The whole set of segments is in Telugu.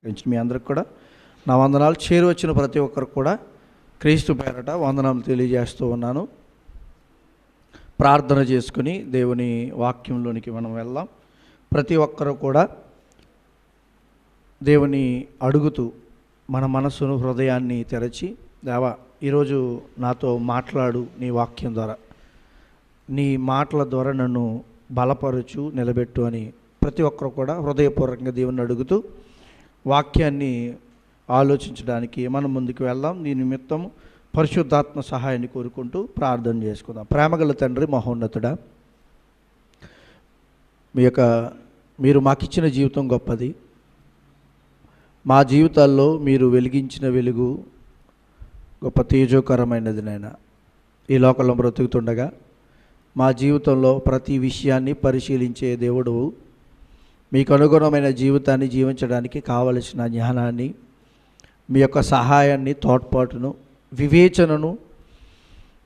మీ అందరికి కూడా నా వందనాలు. చేరువచ్చిన ప్రతి ఒక్కరికి కూడా క్రీస్తు పేరట వందనాలు తెలియజేస్తూ ఉన్నాను. ప్రార్థన చేసుకుని దేవుని వాక్యంలోనికి మనం వెళ్దాం. ప్రతి ఒక్కరు కూడా దేవుని అడుగుతూ మన మనసును హృదయాన్ని తెరచి, దేవా ఈరోజు నాతో మాట్లాడు, నీ వాక్యం ద్వారా, నీ మాటల ద్వారా నన్ను బలపరచు, నిలబెట్టు అని ప్రతి ఒక్కరు కూడా హృదయపూర్వకంగా దేవుని అడుగుతూ వాక్యాన్ని ఆలోచించడానికి మనం ముందుకు వెళ్దాం. దీని నిమిత్తం పరిశుద్ధాత్మ సహాయాన్ని కోరుకుంటూ ప్రార్థన చేసుకుందాం. ప్రేమగల తండ్రి, మహోన్నతుడా, మీరు మాకిచ్చిన జీవితం గొప్పది. మా జీవితాల్లో మీరు వెలిగించిన వెలుగు గొప్ప తేజోకరమైనది. నాయన, ఈ లోకంలో బ్రతుకుతుండగా మా జీవితంలో ప్రతి విషయాన్ని పరిశీలించే దేవుడు, మీకు అనుగుణమైన జీవితాన్ని జీవించడానికి కావలసిన జ్ఞానాన్ని, మీ యొక్క సహాయాన్ని, తోడ్పాటును, వివేచనను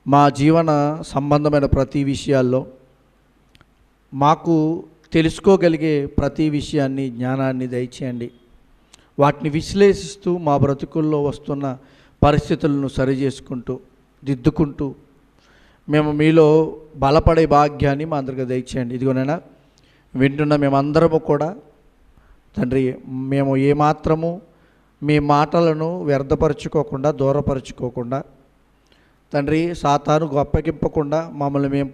మా జీవన సంబంధమైన ప్రతి విషయాల్లో మాకు తెలుసుకోగలిగే ప్రతి విషయాన్ని, జ్ఞానాన్ని దయచేయండి. వాటిని విశ్లేషిస్తూ మా బ్రతుకుల్లో వస్తున్న పరిస్థితులను సరిచేసుకుంటూ, దిద్దుకుంటూ మేము మీలో బలపడే భాగ్యాన్ని మా అందరికీ దయచేయండి. ఇదిగోనైనా వింటున్న మేమందరము కూడా తండ్రి, మేము ఏమాత్రము మీ మాటలను వ్యర్థపరచుకోకుండా, దూరపరచుకోకుండా తండ్రి, సాతానుకు అప్పగింపకుండా మమ్మల్ని మేము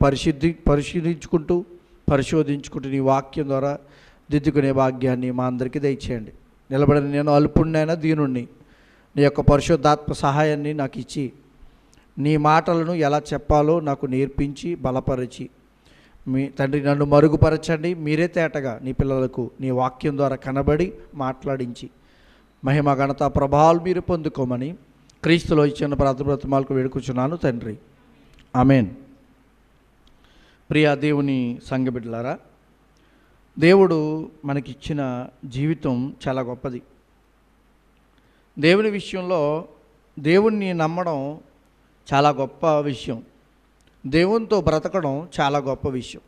పరిశోధించుకుంటూ నీ వాక్యం ద్వారా దిద్దుకునే భాగ్యాన్ని మా అందరికీ దయచేయండి. నిలబడిన నేను అల్పుణ్ణైనా దీనుణ్ణి, నీ యొక్క పరిశుద్ధాత్మ సహాయాన్ని నాకు ఇచ్చి, నీ మాటలను ఎలా చెప్పాలో నాకు నేర్పించి బలపరిచి, మీ తండ్రి నన్ను మరుగుపరచండి. మీరే తేటగా నీ పిల్లలకు నీ వాక్యం ద్వారా కనబడి మాట్లాడించి మహిమ, ఘనత, ప్రభావాలు మీరు పొందుకోమని క్రీస్తులో ఇచ్చిన బ్రతమాలకు వేడుకుంటున్నాను తండ్రి, ఆమెన్. ప్రియా దేవుని సంఘ బిడ్డలారా, దేవుడు మనకిచ్చిన జీవితం చాలా గొప్పది. దేవుని విషయంలో దేవుణ్ణి నమ్మడం చాలా గొప్ప విషయం. దేవునితో బ్రతకడం చాలా గొప్ప విషయం.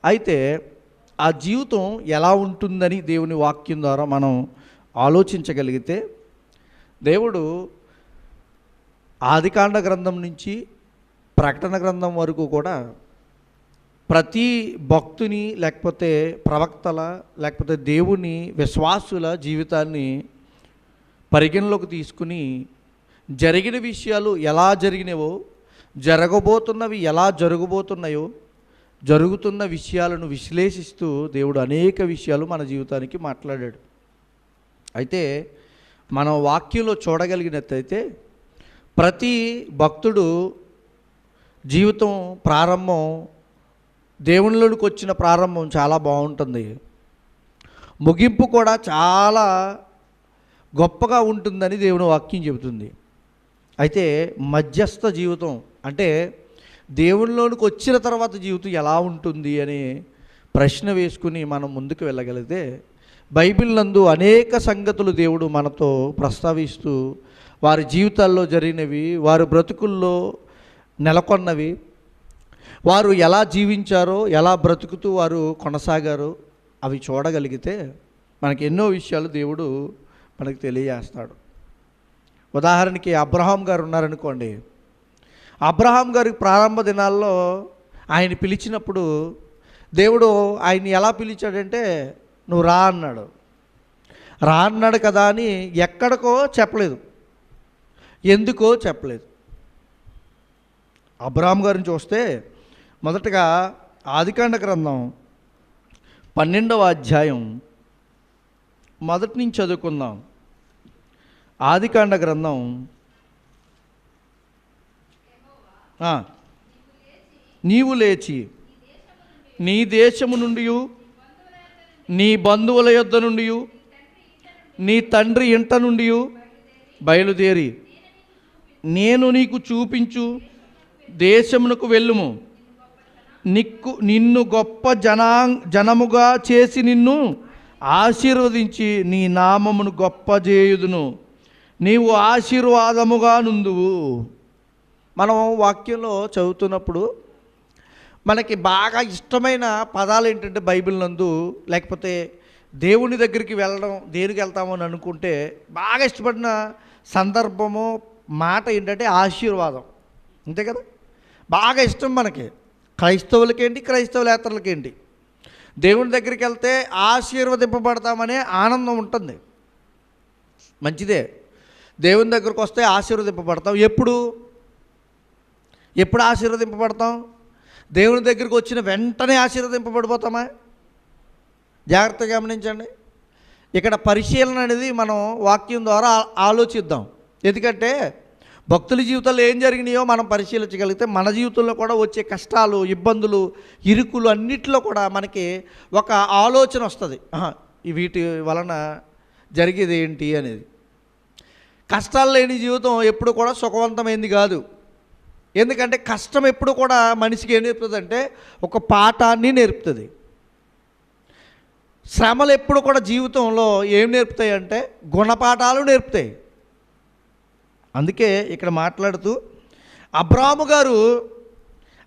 అయితే ఆ జీవితం ఎలా ఉంటుందని దేవుని వాక్యం ద్వారా మనం ఆలోచించగలిగితే, దేవుడు ఆదికాండ గ్రంథం నుంచి ప్రకటన గ్రంథం వరకు కూడా ప్రతి భక్తుని, లేకపోతే ప్రవక్తల, లేకపోతే దేవుని విశ్వాసుల జీవితాన్ని పరిగణలోకి తీసుకుని జరిగిన విషయాలు ఎలా జరిగినవో, జరగబోతున్నవి ఎలా జరగబోతున్నాయో, జరుగుతున్న విషయాలను విశ్లేషిస్తూ దేవుడు అనేక విషయాలు మన జీవితానికి మాట్లాడాడు. అయితే మనం వాక్యంలో చూడగలిగినట్టయితే ప్రతి భక్తుడు జీవితం ప్రారంభం, దేవునిలోనికి వచ్చిన ప్రారంభం చాలా బాగుంటుంది, ముగింపు కూడా చాలా గొప్పగా ఉంటుందని దేవుని వాక్యం చెబుతుంది. అయితే మధ్యస్థ జీవితం అంటే దేవునిలోనికి వచ్చిన తర్వాత జీవితం ఎలా ఉంటుంది అనే ప్రశ్న వేసుకుని మనం ముందుకు వెళ్ళగలిగితే, బైబిల్ నందు అనేక సంగతులు దేవుడు మనతో ప్రస్తావిస్తూ వారి జీవితాల్లో జరిగినవి, వారి బ్రతుకుల్లో నెలకొన్నవి, వారు ఎలా జీవించారో, ఎలా బ్రతుకుతూ వారు కొనసాగారో అవి చూడగలిగితే మనకి ఎన్నో విషయాలు దేవుడు మనకు తెలియజేస్తాడు. ఉదాహరణకి అబ్రహాం గారు ఉన్నారనుకోండి. అబ్రహాం గారికి ప్రారంభ దినాల్లో ఆయన పిలిచినప్పుడు దేవుడు ఆయన్ని ఎలా పిలిచాడంటే, నువ్వు రా అన్నాడు. రా అన్నాడు కదా అని ఎక్కడికో చెప్పలేదు, ఎందుకో చెప్పలేదు. అబ్రహాం గారిని చూస్తే మొదటగా ఆదికాండ గ్రంథం 12వ అధ్యాయం మొదటి నుంచి చదువుకుందాం. ఆదికాండ గ్రంథం నీవు లేచి నీ దేశము నుండి, నీ బంధువుల యొద్ద నుండి, నీ తండ్రి ఇంట నుండి బయలుదేరి నేను నీకు చూపించు దేశమునకు వెళ్ళుము. నిన్ను గొప్ప జనముగా చేసి నిన్ను ఆశీర్వదించి నీ నామమును గొప్ప చేయుదును, నీవు ఆశీర్వాదముగా నుందువు. మనం వాక్యంలో చదువుతున్నప్పుడు మనకి బాగా ఇష్టమైన పదాలు ఏంటంటే, బైబిల్ నందు లేకపోతే దేవుని దగ్గరికి వెళ్ళడం, దేనికి వెళ్తామో అని అనుకుంటే బాగా ఇష్టపడిన సందర్భము మాట ఏంటంటే ఆశీర్వాదం. అంతే కదా, బాగా ఇష్టం మనకి. క్రైస్తవులకేంటి, క్రైస్తవులేతరులకేంటి, దేవుని దగ్గరికి వెళ్తే ఆశీర్వదింపబడతామనే ఆనందం ఉంటుంది. మంచిదే, దేవుని దగ్గరకు వస్తే ఆశీర్వదింపబడతాం. ఎప్పుడు ఆశీర్వదింపబడతాం? దేవుని దగ్గరికి వచ్చిన వెంటనే ఆశీర్వదింపబడిపోతామా? జాగ్రత్తగా గమనించండి. ఇక్కడ పరిశీలన అనేది మనం వాక్యం ద్వారా ఆలోచిద్దాం. ఎందుకంటే భక్తుల జీవితంలో ఏం జరిగినాయో మనం పరిశీలించగలిగితే మన జీవితంలో కూడా వచ్చే కష్టాలు, ఇబ్బందులు, ఇరుకులు అన్నిటిలో కూడా మనకి ఒక ఆలోచన వస్తుంది. వీటి వలన జరిగేది ఏంటి అనేది. కష్టాలు లేని జీవితం ఎప్పుడు కూడా సుఖవంతమైంది కాదు. ఎందుకంటే కష్టం ఎప్పుడు కూడా మనిషికి ఏం నేర్పుతుంది అంటే ఒక పాఠాన్ని నేర్పుతుంది. శ్రమలు ఎప్పుడు కూడా జీవితంలో ఏం నేర్పుతాయి అంటే గుణపాఠాలు నేర్పుతాయి. అందుకే ఇక్కడ మాట్లాడుతూ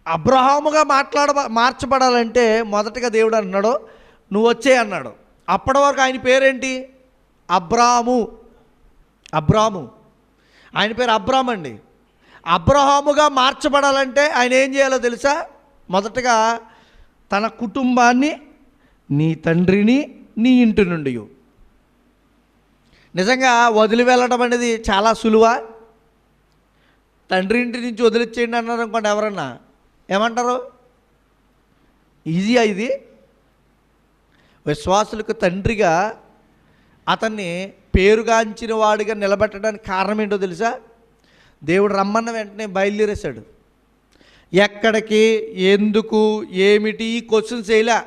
అబ్రహాముగా మార్చబడాలంటే మొదటగా దేవుడు అన్నాడు, నువ్వు వచ్చే అన్నాడు. అప్పటి వరకు ఆయన పేరేంటి? అబ్రాము. ఆయన పేరు అబ్రామ్ అండి. అబ్రహాముగా మార్చబడాలంటే ఆయన ఏం చేయాలో తెలుసా? మొదటగా తన కుటుంబాన్ని, నీ తండ్రిని, నీ ఇంటి నుండి. నిజంగా వదిలి వెళ్ళడం అనేది చాలా సులువా? తండ్రి ఇంటి నుంచి వదిలిచ్చేయండి అన్నారు అనుకోండి, ఎవరన్నా ఏమంటారు? ఈజీయా ఇది? విశ్వాసులకు తండ్రిగా అతన్ని పేరుగాంచిన వాడిగా నిలబెట్టడానికి కారణం ఏంటో తెలుసా? దేవుడు రమ్మన్న వెంటనే బయలుదేరేశాడు. ఎక్కడికి, ఎందుకు, ఏమిటి క్వశ్చన్స్ చేయలే.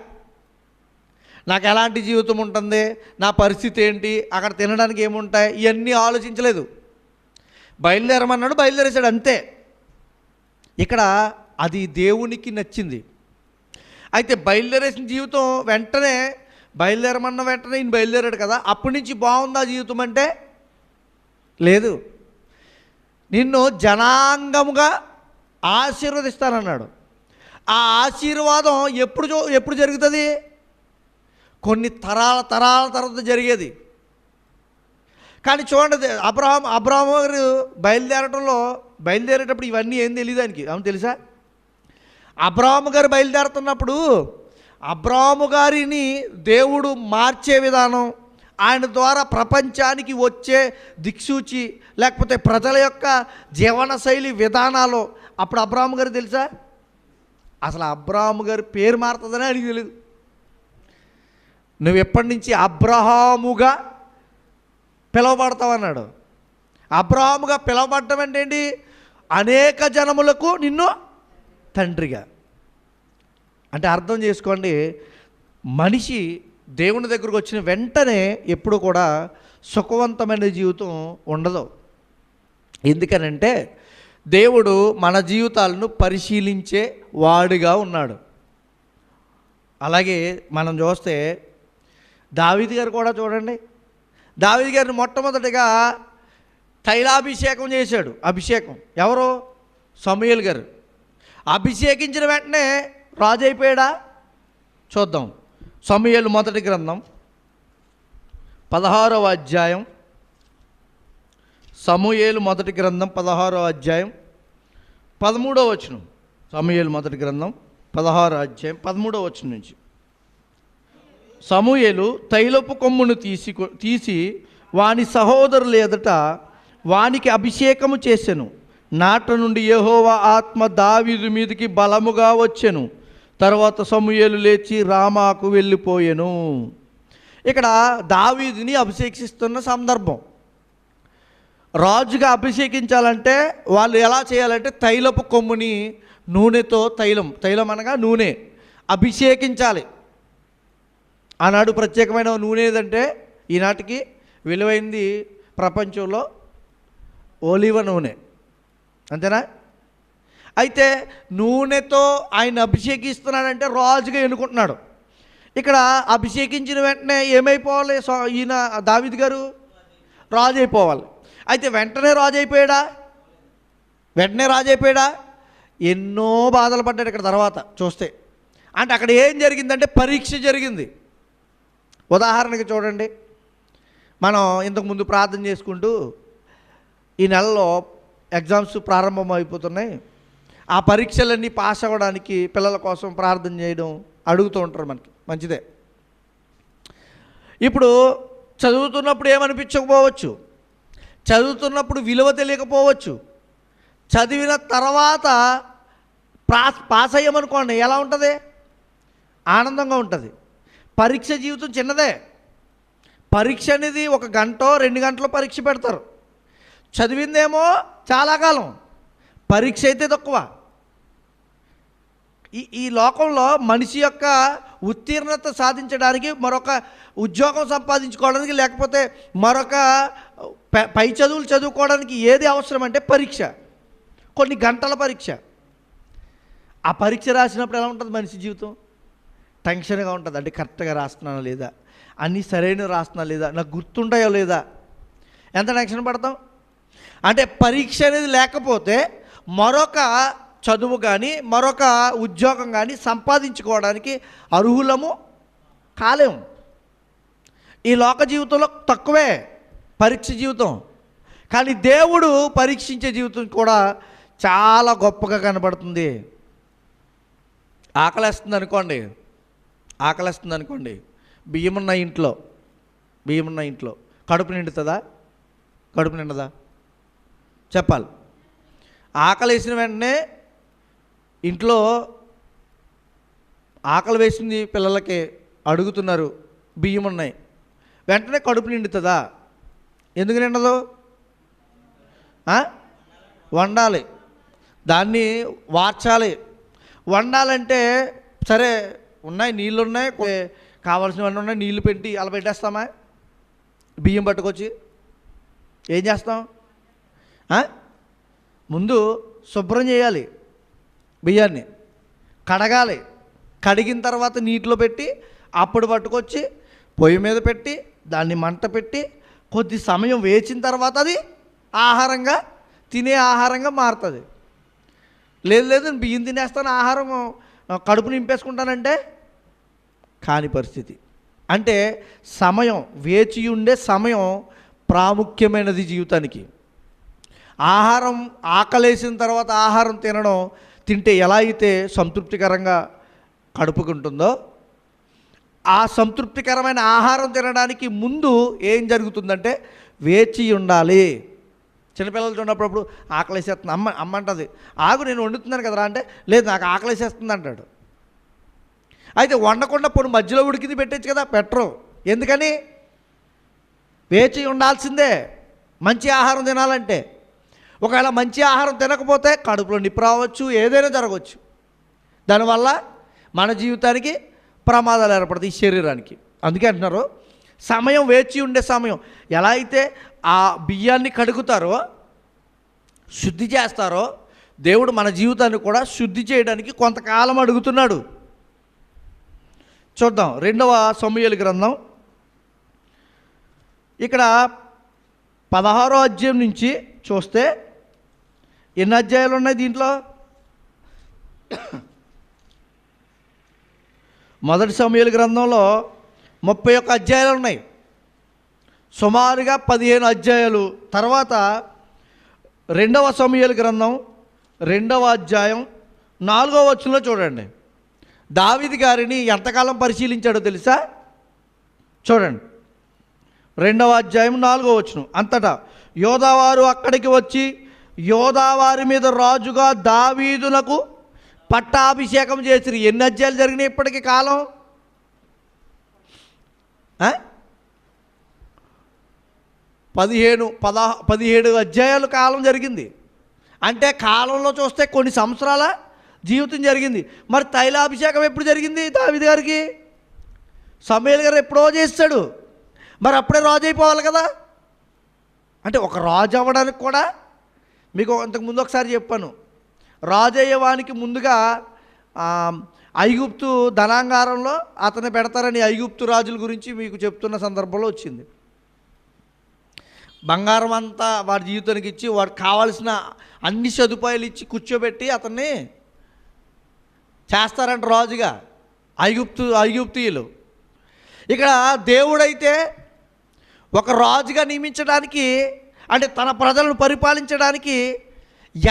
నాకు ఎలాంటి జీవితం ఉంటుంది, నా పరిస్థితి ఏంటి, అక్కడ తినడానికి ఏముంటాయి, ఇవన్నీ ఆలోచించలేదు. బయలుదేరమన్నాడు, బయలుదేరేశాడు, అంతే. ఇక్కడ అది దేవునికి నచ్చింది. అయితే బయలుదేరేసిన జీవితం వెంటనే బయలుదేరమన్న వెంటనే ఈయన బయలుదేరాడు కదా, అప్పటి నుంచి బాగుందా జీవితం అంటే? లేదు. నిన్ను జనాంగముగా ఆశీర్వదిస్తానన్నాడు. ఆ ఆశీర్వాదం ఎప్పుడు జరుగుతుంది? కొన్ని తరాల తర్వాత జరిగేది. కానీ చూడండి, అబ్రహాము గారు బయలుదేరేటప్పుడు ఇవన్నీ ఏం తెలియదు ఆయనకి. అవును తెలుసా? అబ్రహాము గారు బయలుదేరుతున్నప్పుడు అబ్రహాము గారిని దేవుడు మార్చే విధానం, ఆయన ద్వారా ప్రపంచానికి వచ్చే దిక్సూచి, లేకపోతే ప్రజల యొక్క జీవనశైలి విధానాలు అప్పుడు అబ్రహాము గారు తెలుసా? అసలు అబ్రహాము గారి పేరు మారుతుందని ఆయనకి తెలియదు. నువ్వు ఎప్పటి నుంచి అబ్రహాముగా పిలువబడతావన్నాడు. అబ్రహాముగా పిలువబడటం అంటే ఏంటి? అనేక జనములకు నిన్ను తండ్రిగా. అంటే అర్థం చేసుకోండి, మనిషి దేవుని దగ్గరకు వచ్చిన వెంటనే ఎప్పుడు కూడా సుఖవంతమైన జీవితం ఉండదు. ఎందుకనంటే దేవుడు మన జీవితాలను పరిశీలించే వాడిగా ఉన్నాడు. అలాగే మనం చూస్తే దావీదు గారు కూడా చూడండి. దావీదు గారిని మొట్టమొదటిగా తైలాభిషేకం చేశాడు. అభిషేకం ఎవరు? సమూయేలు గారు. అభిషేకించిన వెంటనే రాజు అయిపోయాడా? చూద్దాం. సమూయేలు మొదటి గ్రంథం 16వ అధ్యాయం. సమూయేలు మొదటి గ్రంథం 16వ అధ్యాయం 13వ వచనం. సమూయేలు మొదటి గ్రంథం 16వ అధ్యాయం 13వ వచనం నుంచి. సమూయేలు తైలపు కొమ్మును తీసి వాని సహోదరుల ఎదుట వానికి అభిషేకము చేసెను. నాట నుండి యెహోవా ఆత్మ దావీదు మీదకి బలముగా వచ్చెను. తర్వాత సమూయేలు లేచి రామాకు వెళ్ళిపోయెను. ఇక్కడ దావీదుని అభిషేకిస్తున్న సందర్భం. రాజుగా అభిషేకించాలంటే వాళ్ళు ఎలా చేయాలంటే తైలపు కొమ్ముని నూనెతో, తైలం అనగా నూనె, అభిషేకించాలి. ఆనాడు ప్రత్యేకమైన నూనె ఏదంటే ఈనాటికి విలువైంది ప్రపంచంలో ఒలివ నూనె, అంతేనా? అయితే నూనెతో ఆయన అభిషేకిస్తున్నాడంటే రాజుగా ఎన్నుకుంటున్నాడు. ఇక్కడ అభిషేకించిన వెంటనే ఏమైపోవాలి? ఈయన దావీదు గారు రాజు అయిపోవాలి. అయితే వెంటనే రాజు అయిపోయాడా? ఎన్నో బాధలు పడ్డాడు ఇక్కడ తర్వాత చూస్తే. అంటే అక్కడ ఏం జరిగిందంటే పరీక్ష జరిగింది. ఉదాహరణకి చూడండి, మనం ఇంతకుముందు ప్రార్థన చేసుకుంటూ ఈ నెలలో ఎగ్జామ్స్ ప్రారంభం అయిపోతున్నాయి, ఆ పరీక్షలన్నీ పాస్ అవ్వడానికి పిల్లల కోసం ప్రార్థన చేయడం అడుగుతూ ఉంటారు. మనకి మంచిదే. ఇప్పుడు చదువుతున్నప్పుడు ఏమనిపించకపోవచ్చు, చదువుతున్నప్పుడు విలువ తెలియకపోవచ్చు, చదివిన తర్వాత పాస్ అయ్యామనుకోండి ఎలా ఉంటుంది? ఆనందంగా ఉంటుంది. పరీక్ష జీవితం చిన్నదే. పరీక్ష అనేది 1 గంట 2 గంటలో పరీక్ష పెడతారు. చదివిందేమో చాలా కాలం, పరీక్ష అయితే తక్కువ. ఈ లోకంలో మనిషి యొక్క ఉత్తీర్ణత సాధించడానికి, మరొక ఉద్యోగం సంపాదించుకోవడానికి, లేకపోతే మరొక పై చదువులు చదువుకోవడానికి ఏది అవసరం అంటే పరీక్ష. కొన్ని గంటల పరీక్ష. ఆ పరీక్ష రాసినప్పుడు ఎలా ఉంటుంది మనిషి జీవితం? టెన్షన్గా ఉంటుంది. అంటే కరెక్ట్గా రాస్తున్నానా లేదా, అన్నీ సరైన రాస్తున్నా లేదా, నాకు గుర్తుంటాయో లేదా, ఎంత టెన్షన్ పడతాం. అంటే పరీక్ష అనేది లేకపోతే మరొక చదువు కానీ మరొక ఉద్యోగం కానీ సంపాదించుకోవడానికి అర్హులము కాలేము. ఈ లోక జీవితంలో తక్కువే పరీక్ష జీవితం, కానీ దేవుడు పరీక్షించే జీవితం కూడా చాలా గొప్పగా కనబడుతుంది. ఆకలేస్తుంది అనుకోండి, బియ్యం ఉన్న ఇంట్లో కడుపు నిండుతుందా? కడుపు నిండదా? చెప్పాలి. ఆకలి వేసిన వెంటనే ఇంట్లో ఆకలి వేసింది, పిల్లలకి అడుగుతున్నారు, బియ్యం ఉన్నాయి, వెంటనే కడుపు నిండుతుందా? ఎందుకు నిండదు? వండాలి, దాన్ని వార్చాలి. వండాలంటే సరే ఉన్నాయి, నీళ్ళు ఉన్నాయి, కావాల్సినవన్నీ ఉన్నాయి, నీళ్ళు పెట్టి అలా పెట్టేస్తామా? బియ్యం పట్టుకొచ్చి ఏం చేస్తాం? ముందు శుభ్రం చేయాలి, బియ్యాన్ని కడగాలి, కడిగిన తర్వాత నీటిలో పెట్టి అప్పుడు పట్టుకొచ్చి పొయ్యి మీద పెట్టి దాన్ని మంట పెట్టి కొద్ది సమయం వేచిన తర్వాత అది ఆహారంగా, తినే ఆహారంగా మారుతుంది. లేదు బియ్యం తినేస్తాను, ఆహారం కడుపు నింపేసుకుంటానంటే కాని పరిస్థితి. అంటే సమయం, వేచి ఉండే సమయం ప్రాముఖ్యమైనది జీవితానికి. ఆహారం ఆకలేసిన తర్వాత ఆహారం తింటే ఎలా అయితే సంతృప్తికరంగా కడుపుకుంటుందో, ఆ సంతృప్తికరమైన ఆహారం తినడానికి ముందు ఏం జరుగుతుందంటే వేచి ఉండాలి. చిన్నపిల్లలు చూడప్పుడు ఆకలేసేస్తుంది, అమ్మ అంటుంది, ఆగు నేను వండుతున్నాను కదరా అంటే, లేదు నాకు ఆకలేసేస్తుంది అంటాడు. అయితే వండకుండా పొడి మధ్యలో ఉడికింది పెట్టచ్చు కదా, పెట్టరు. ఎందుకని? వేచి ఉండాల్సిందే మంచి ఆహారం తినాలంటే. ఒకవేళ మంచి ఆహారం తినకపోతే కడుపులో నిప్పు రావచ్చు, ఏదైనా జరగవచ్చు. దానివల్ల మన జీవితానికి ప్రమాదాలు ఏర్పడతాయి, ఈ శరీరానికి. అందుకే అంటున్నారు సమయం, వేచి ఉండే సమయం. ఎలా అయితే ఆ బియ్యాన్ని కడుగుతారో, శుద్ధి చేస్తారో, దేవుడు మన జీవితాన్ని కూడా శుద్ధి చేయడానికి కొంతకాలం అడుగుతున్నాడు. చూద్దాం 2వ సమూయేలు గ్రంథం, ఇక్కడ 16వ అధ్యాయం నుంచి చూస్తే ఎన్ని అధ్యాయాలు ఉన్నాయి దీంట్లో? మొదటి సమూయేలు గ్రంథంలో 31 అధ్యాయాలు ఉన్నాయి. సుమారుగా 15 అధ్యాయాలు. తర్వాత 2వ సమూయేలు గ్రంథం 2వ అధ్యాయం 4వ వచనంలో చూడండి, దావీదు గారిని ఎంతకాలం పరిశీలించాడో తెలుసా? చూడండి 2వ అధ్యాయం 4వ వచనం. అంతటా యోధావారు అక్కడికి వచ్చి యోధావారి మీద రాజుగా దావీదునకు పట్టాభిషేకం చేసిరి. ఎన్ని అధ్యాయాలు జరిగినాయి ఇప్పటికి కాలం? 17 అధ్యాయాలు కాలం జరిగింది. అంటే కాలంలో చూస్తే కొన్ని సంవత్సరాల జీవితం జరిగింది. మరి తైలాభిషేకం ఎప్పుడు జరిగింది దావీదు గారికి? సమూయేలు గారు ఎప్పుడో చేస్తాడు, మరి అప్పుడే రాజు అయిపోవాలి కదా. అంటే ఒక రాజు అవ్వడానికి కూడా, మీకు ఇంతకుముందు ఒకసారి చెప్పాను, రాజు అయ్యేవానికి ముందుగా ఐగుప్తు ధనాంగారంలో అతన్ని పెడతారని ఐగుప్తు రాజుల గురించి మీకు చెప్తున్న సందర్భంలో వచ్చింది. బంగారం అంతా వాడి జీవితానికి ఇచ్చి, వాడికి కావాల్సిన అన్ని సదుపాయాలు ఇచ్చి కూర్చోబెట్టి అతన్ని చేస్తారంట రాజుగా ఐగుప్తీయులు. ఇక్కడ దేవుడైతే ఒక రాజుగా నియమించడానికి, అంటే తన ప్రజలను పరిపాలించడానికి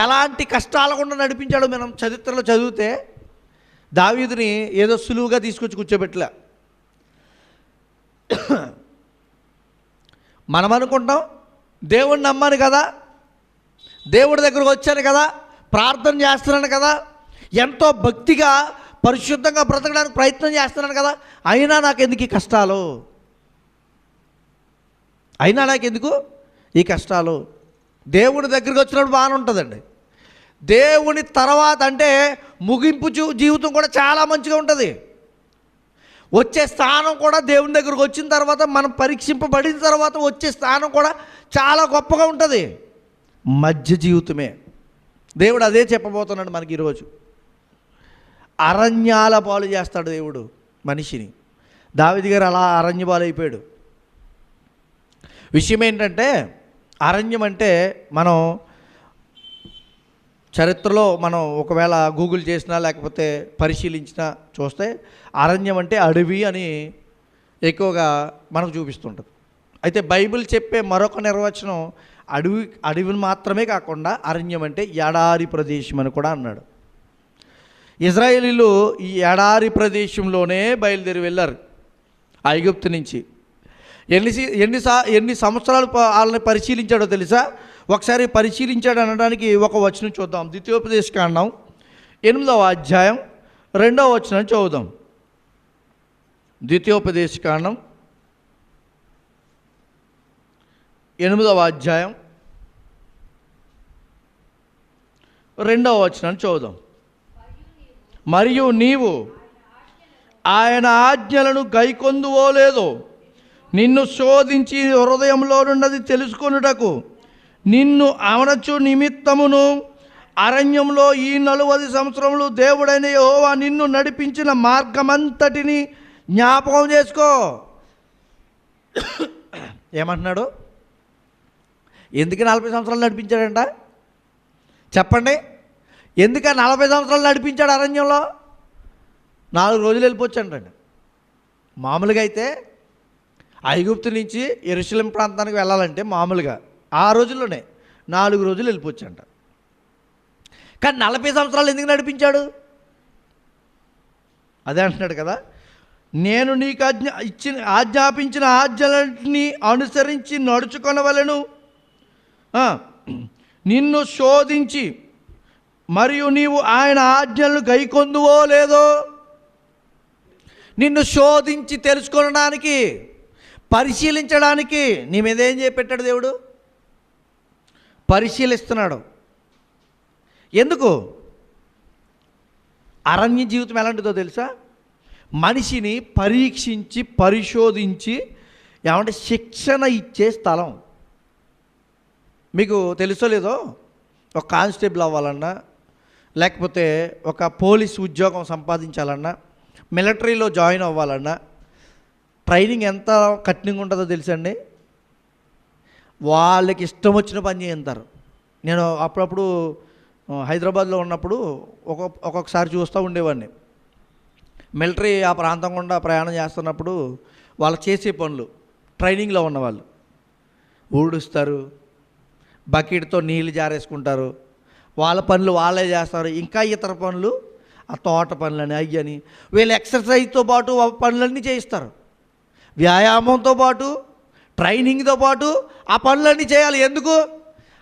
ఎలాంటి కష్టాల గుండా నడిపించాడో మనం చరిత్రలో చదివితే దావీదుని ఏదో సులువుగా తీసుకొచ్చి కూర్చోబెట్టలే. మనం అనుకుంటాం దేవుడిని నమ్మాను కదా, దేవుడి దగ్గరకు వచ్చాను కదా, ప్రార్థన చేస్తున్నాను కదా, ఎంతో భక్తిగా పరిశుద్ధంగా బ్రతకడానికి ప్రయత్నం చేస్తున్నాను కదా, అయినా నాకెందుకు ఈ కష్టాలు, అయినా నాకెందుకు ఈ కష్టాలు. దేవుడి దగ్గరికి వచ్చినప్పుడు బాగానే ఉంటుందండి. దేవుని తర్వాత అంటే ముగింపు జీవితం కూడా చాలా మంచిగా ఉంటుంది. వచ్చే స్థానం కూడా దేవుని దగ్గరకు వచ్చిన తర్వాత, మనం పరీక్షింపబడిన తర్వాత వచ్చే స్థానం కూడా చాలా గొప్పగా ఉంటుంది. మధ్య జీవితమే. దేవుడు అదే చెప్పబోతున్నాడు మనకి ఈరోజు. అరణ్యాల పాలు చేస్తాడు దేవుడు మనిషిని. దావీదు గారు అలా అరణ్య పాలు అయిపోయాడు. విషయం ఏంటంటే, అరణ్యం అంటే మనం చరిత్రలో మనం ఒకవేళ గూగుల్ చేసినా లేకపోతే పరిశీలించినా చూస్తే అరణ్యం అంటే అడవి అని ఎక్కువగా మనకు చూపిస్తుంటుంది. అయితే బైబిల్ చెప్పే మరొక నిర్వచనం అడవిని మాత్రమే కాకుండా అరణ్యం అంటే ఎడారి ప్రదేశం అని కూడా అన్నాడు. ఇజ్రాయేలీలు ఈ ఎడారి ప్రదేశంలోనే బయలుదేరి వెళ్ళారు ఐగుప్తు నుంచి. ఎన్ని సంవత్సరాలు వాళ్ళని పరిశీలించాడో తెలుసా? ఒకసారి పరిశీలించాడు అనడానికి ఒక వచనం చూద్దాం. ద్వితీయోపదేశకాండం 8వ అధ్యాయం 2వ వచనం చదువుదాం. ద్వితీయోపదేశకాండం 8వ అధ్యాయం 2వ వచనాన్ని చదువుదాం. మరియు నీవు ఆయన ఆజ్ఞలను గైకొందువో లేదో నిన్ను శోధించి హృదయంలో ఉన్నది తెలుసుకొనుటకు నిన్ను అవనచు నిమిత్తమును అరణ్యంలో ఈ 40 సంవత్సరములు దేవుడైన యెహోవా నిన్ను నడిపించిన మార్గమంతటిని జ్ఞాపకం చేసుకో. ఏమంటున్నాడు? ఎందుకు 40 సంవత్సరాలు నడిపించాడంట? చెప్పండి. ఎందుక 40 సంవత్సరాలు నడిపించాడు అరణ్యంలో? 4 రోజులు వెళ్ళిపోవచ్చండి. మామూలుగా అయితే ఐగుప్తు నుంచి యెరూషలేం ప్రాంతానికి వెళ్ళాలంటే మామూలుగా ఆ రోజుల్లోనే 4 రోజులు వెళ్ళిపోవచ్చంట. కానీ 40 సంవత్సరాలు ఎందుకు నడిపించాడు? అదే అంటున్నాడు కదా, నేను నీకు ఆజ్ఞాపించిన ఆజ్ఞలన్నిటిని అనుసరించి నడుచుకొనవలెను, నిన్ను శోధించి మరియు నీవు ఆయన ఆజ్ఞలను గైకొందువో లేదో. నిన్ను శోధించి తెలుసుకోవడానికి, పరిశీలించడానికి నీ మీద ఏం చేపెట్టాడు దేవుడు? పరిశీలిస్తున్నాడు. ఎందుకు? అరణ్య జీవితం ఎలాంటిదో తెలుసా? మనిషిని పరీక్షించి పరిశోధించి ఏమంటే శిక్షణ ఇచ్చే స్థలం. మీకు తెలుసో లేదో, ఒక కానిస్టేబుల్ అవ్వాలన్నా, లేకపోతే ఒక పోలీస్ ఉద్యోగం సంపాదించాలన్నా, మిలిటరీలో జాయిన్ అవ్వాలన్నా ట్రైనింగ్ ఎంత కఠినంగా ఉంటుందో తెలుసండి. వాళ్ళకి ఇష్టం వచ్చిన పని చేయంతారు. నేను అప్పుడప్పుడు హైదరాబాద్లో ఉన్నప్పుడు ఒక్కొక్కసారి చూస్తూ ఉండేవాడిని. మిలిటరీ ఆ ప్రాంతం గుండా ప్రయాణం చేస్తున్నప్పుడు వాళ్ళు చేసే పనులు, ట్రైనింగ్లో ఉన్నవాళ్ళు ఊడుస్తారు, బకెట్తో నీళ్ళు జారేసుకుంటారు, వాళ్ళ పనులు వాళ్ళే చేస్తారు. ఇంకా ఇతర పనులు, ఆ తోట పనులని అయ్యని, వీళ్ళు ఎక్సర్సైజ్తో పాటు పనులన్నీ చేయిస్తారు. వ్యాయామంతో పాటు ట్రైనింగ్తో పాటు ఆ పనులన్నీ చేయాలి. ఎందుకు?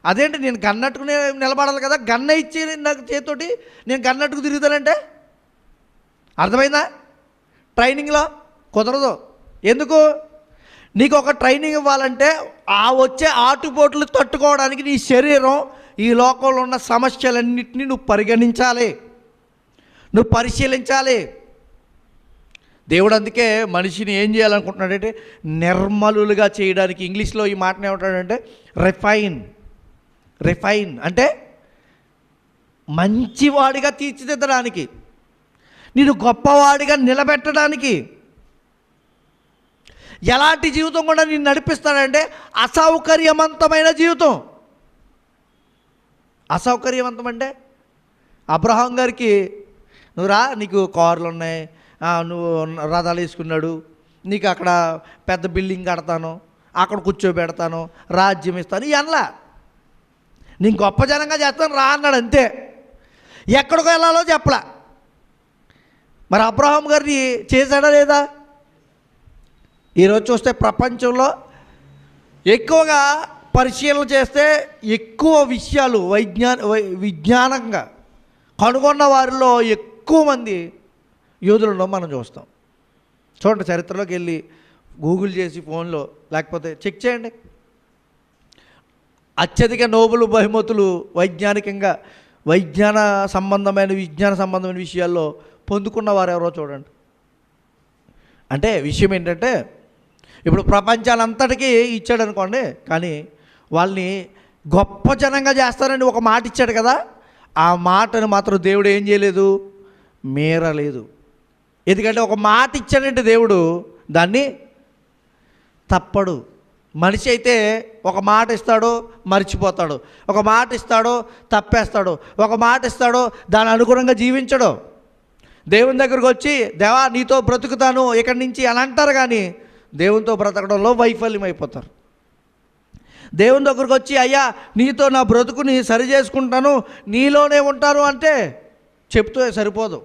అదేంటి, నేను గన్నట్టుకునే నిలబడాలి కదా, గన్న ఇచ్చి నాకు చేతితోటి నేను గన్నట్టుకు తిరుగుతానంటే అర్థమైందా? ట్రైనింగ్లో కుదరదు. ఎందుకు? నీకు ఒక ట్రైనింగ్ ఇవ్వాలంటే ఆ వచ్చే ఆటుపోట్లు తట్టుకోవడానికి నీ శరీరం ఈ లోకంలో ఉన్న సమస్యలన్నింటినీ నువ్వు పరిగణించాలి, నువ్వు పరిశీలించాలి. దేవుడు అందుకే మనిషిని ఏం చేయాలనుకుంటున్నాడంటే నిర్మలులుగా చేయడానికి. ఇంగ్లీష్లో ఈ మాటను ఏమంటాడంటే రిఫైన్ అంటే మంచివాడిగా తీర్చిదిద్దడానికి, నేను గొప్పవాడిగా నిలబెట్టడానికి. ఎలాంటి జీవితం కూడా నేను నడిపిస్తాడంటే అసౌకర్యవంతమైన జీవితం. అసౌకర్యవంతం అంటే అబ్రహాం గారికి, నువ్వు రా, నీకు కార్లు ఉన్నాయి, నువ్వు రథాలు వేసుకున్నాడు, నీకు అక్కడ పెద్ద బిల్డింగ్ కడతాను, అక్కడ కూర్చోబెడతాను, రాజ్యం ఇస్తాను, అనలా. నేను గొప్ప జనంగా చేస్తాను రా అన్నాడు అంతే. ఎక్కడికో వెళ్ళాలో చెప్పలా. మరి అబ్రహాం గారిని చేశాడా లేదా? ఈరోజు చూస్తే ప్రపంచంలో ఎక్కువగా పరిశీలన చేస్తే ఎక్కువ విషయాలు విజ్ఞానంగా కనుగొన్న వారిలో ఎక్కువ మంది యోధులను మనం చూస్తాం. చూడండి, చరిత్రలోకి వెళ్ళి గూగుల్ చేసి ఫోన్లో లేకపోతే చెక్ చేయండి. అత్యధిక నోబెల్ బహుమతులు విజ్ఞాన సంబంధమైన విషయాల్లో పొందుకున్న వారు ఎవరో చూడండి. అంటే విషయం ఏంటంటే, ఇప్పుడు ప్రపంచాలంతటికీ ఇచ్చాడు అనుకోండి, కానీ వాళ్ళని గొప్ప జనంగా చేస్తారని ఒక మాట ఇచ్చాడు కదా, ఆ మాటను మాత్రం దేవుడు ఏం చేయలేదు, మీరలేదు. ఎందుకంటే ఒక మాట ఇచ్చాడంటే దేవుడు దాన్ని తప్పడు. మనిషి అయితే ఒక మాట ఇస్తాడు, మర్చిపోతాడు. ఒక మాట ఇస్తాడు, తప్పేస్తాడు. ఒక మాట ఇస్తాడు, దాని అనుగుణంగా జీవించడు. దేవుని దగ్గరకు వచ్చి దేవా నీతో బ్రతుకుతాను ఇక్కడి నుంచి అని అంటారు, కానీ దేవునితో బ్రతకడంలో వైఫల్యం అయిపోతారు. దేవుని దగ్గరకు వచ్చి అయ్యా నీతో నా బ్రతుకుని సరి చేసుకుంటాను, నీలోనే ఉంటాను అంటే చెప్తూ సరిపోదు,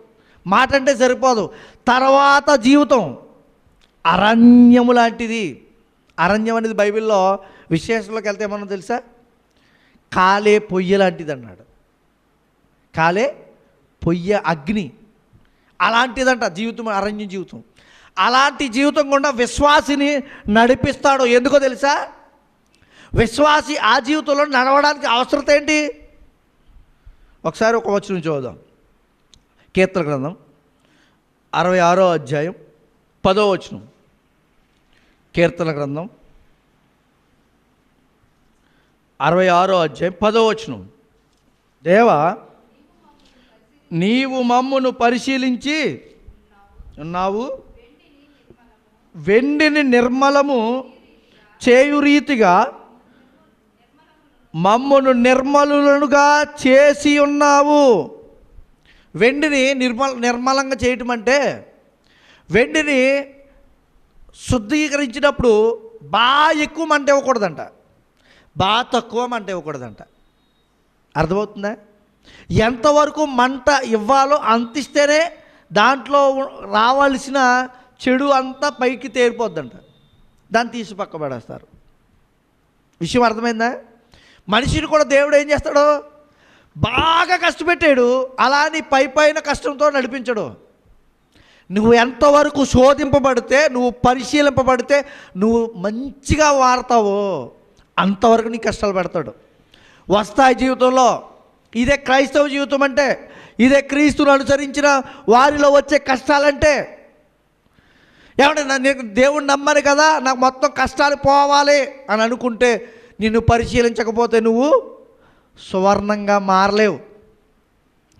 మాట అంటే సరిపోదు. తర్వాత జీవితం అరణ్యము లాంటిది. అరణ్యం అనేది బైబిల్లో విశేషంలోకి వెళ్తే ఏమన్నా తెలుసా? కాలే పొయ్య లాంటిది అన్నాడు. కాలే పొయ్య, అగ్ని అలాంటిదంట జీవితం, అరణ్యం జీవితం. అలాంటి జీవితం గుండా విశ్వాసిని నడిపిస్తాడు. ఎందుకో తెలుసా? విశ్వాసి ఆ జీవితంలో నడవడానికి అవసరం ఏంటి? ఒకసారి ఒక వచనం చూద్దాం. కీర్తన గ్రంథం 66వ అధ్యాయం 10వ వచనం. కీర్తన గ్రంథం 66వ అధ్యాయం 10వ వచనం. దేవా నీవు మమ్మును పరిశీలించి ఉన్నావు, వెండిని నిర్మలము చేయు రీతిగా మమ్మును నిర్మలులుగా చేసి ఉన్నావు. వెండిని నిర్మలంగా చేయటం అంటే, వెండిని శుద్ధీకరించినప్పుడు బాగా ఎక్కువ మంట ఇవ్వకూడదంట, బాగా తక్కువ మంట ఇవ్వకూడదంట. అర్థమవుతుందా? ఎంతవరకు మంట ఇవ్వాలో అంతిస్తేనే దాంట్లో రావాల్సిన చెడు అంతా పైకి తేరిపోద్దంట. దాన్ని తీసి పక్క పడేస్తారు. విషయం అర్థమైందా? మనిషిని కూడా దేవుడు ఏం చేస్తాడు, బాగా కష్టపెట్టాడు, అలా నీ పైన కష్టంతో నడిపించడు. నువ్వు ఎంతవరకు శోధింపబడితే, నువ్వు పరిశీలింపబడితే, నువ్వు మంచిగా వాడతావో అంతవరకు నీ కష్టాలు పెడతాడు. వస్తాయి జీవితంలో. ఇదే క్రైస్తవ జీవితం అంటే, ఇదే క్రీస్తును అనుసరించిన వారిలో వచ్చే కష్టాలంటే. ఏమంటే నేను దేవుణ్ణి నమ్మను కదా, నాకు మొత్తం కష్టాలు పోవాలి అని అనుకుంటే, నిన్ను పరిశీలించకపోతే నువ్వు సువర్ణంగా మారలేవు.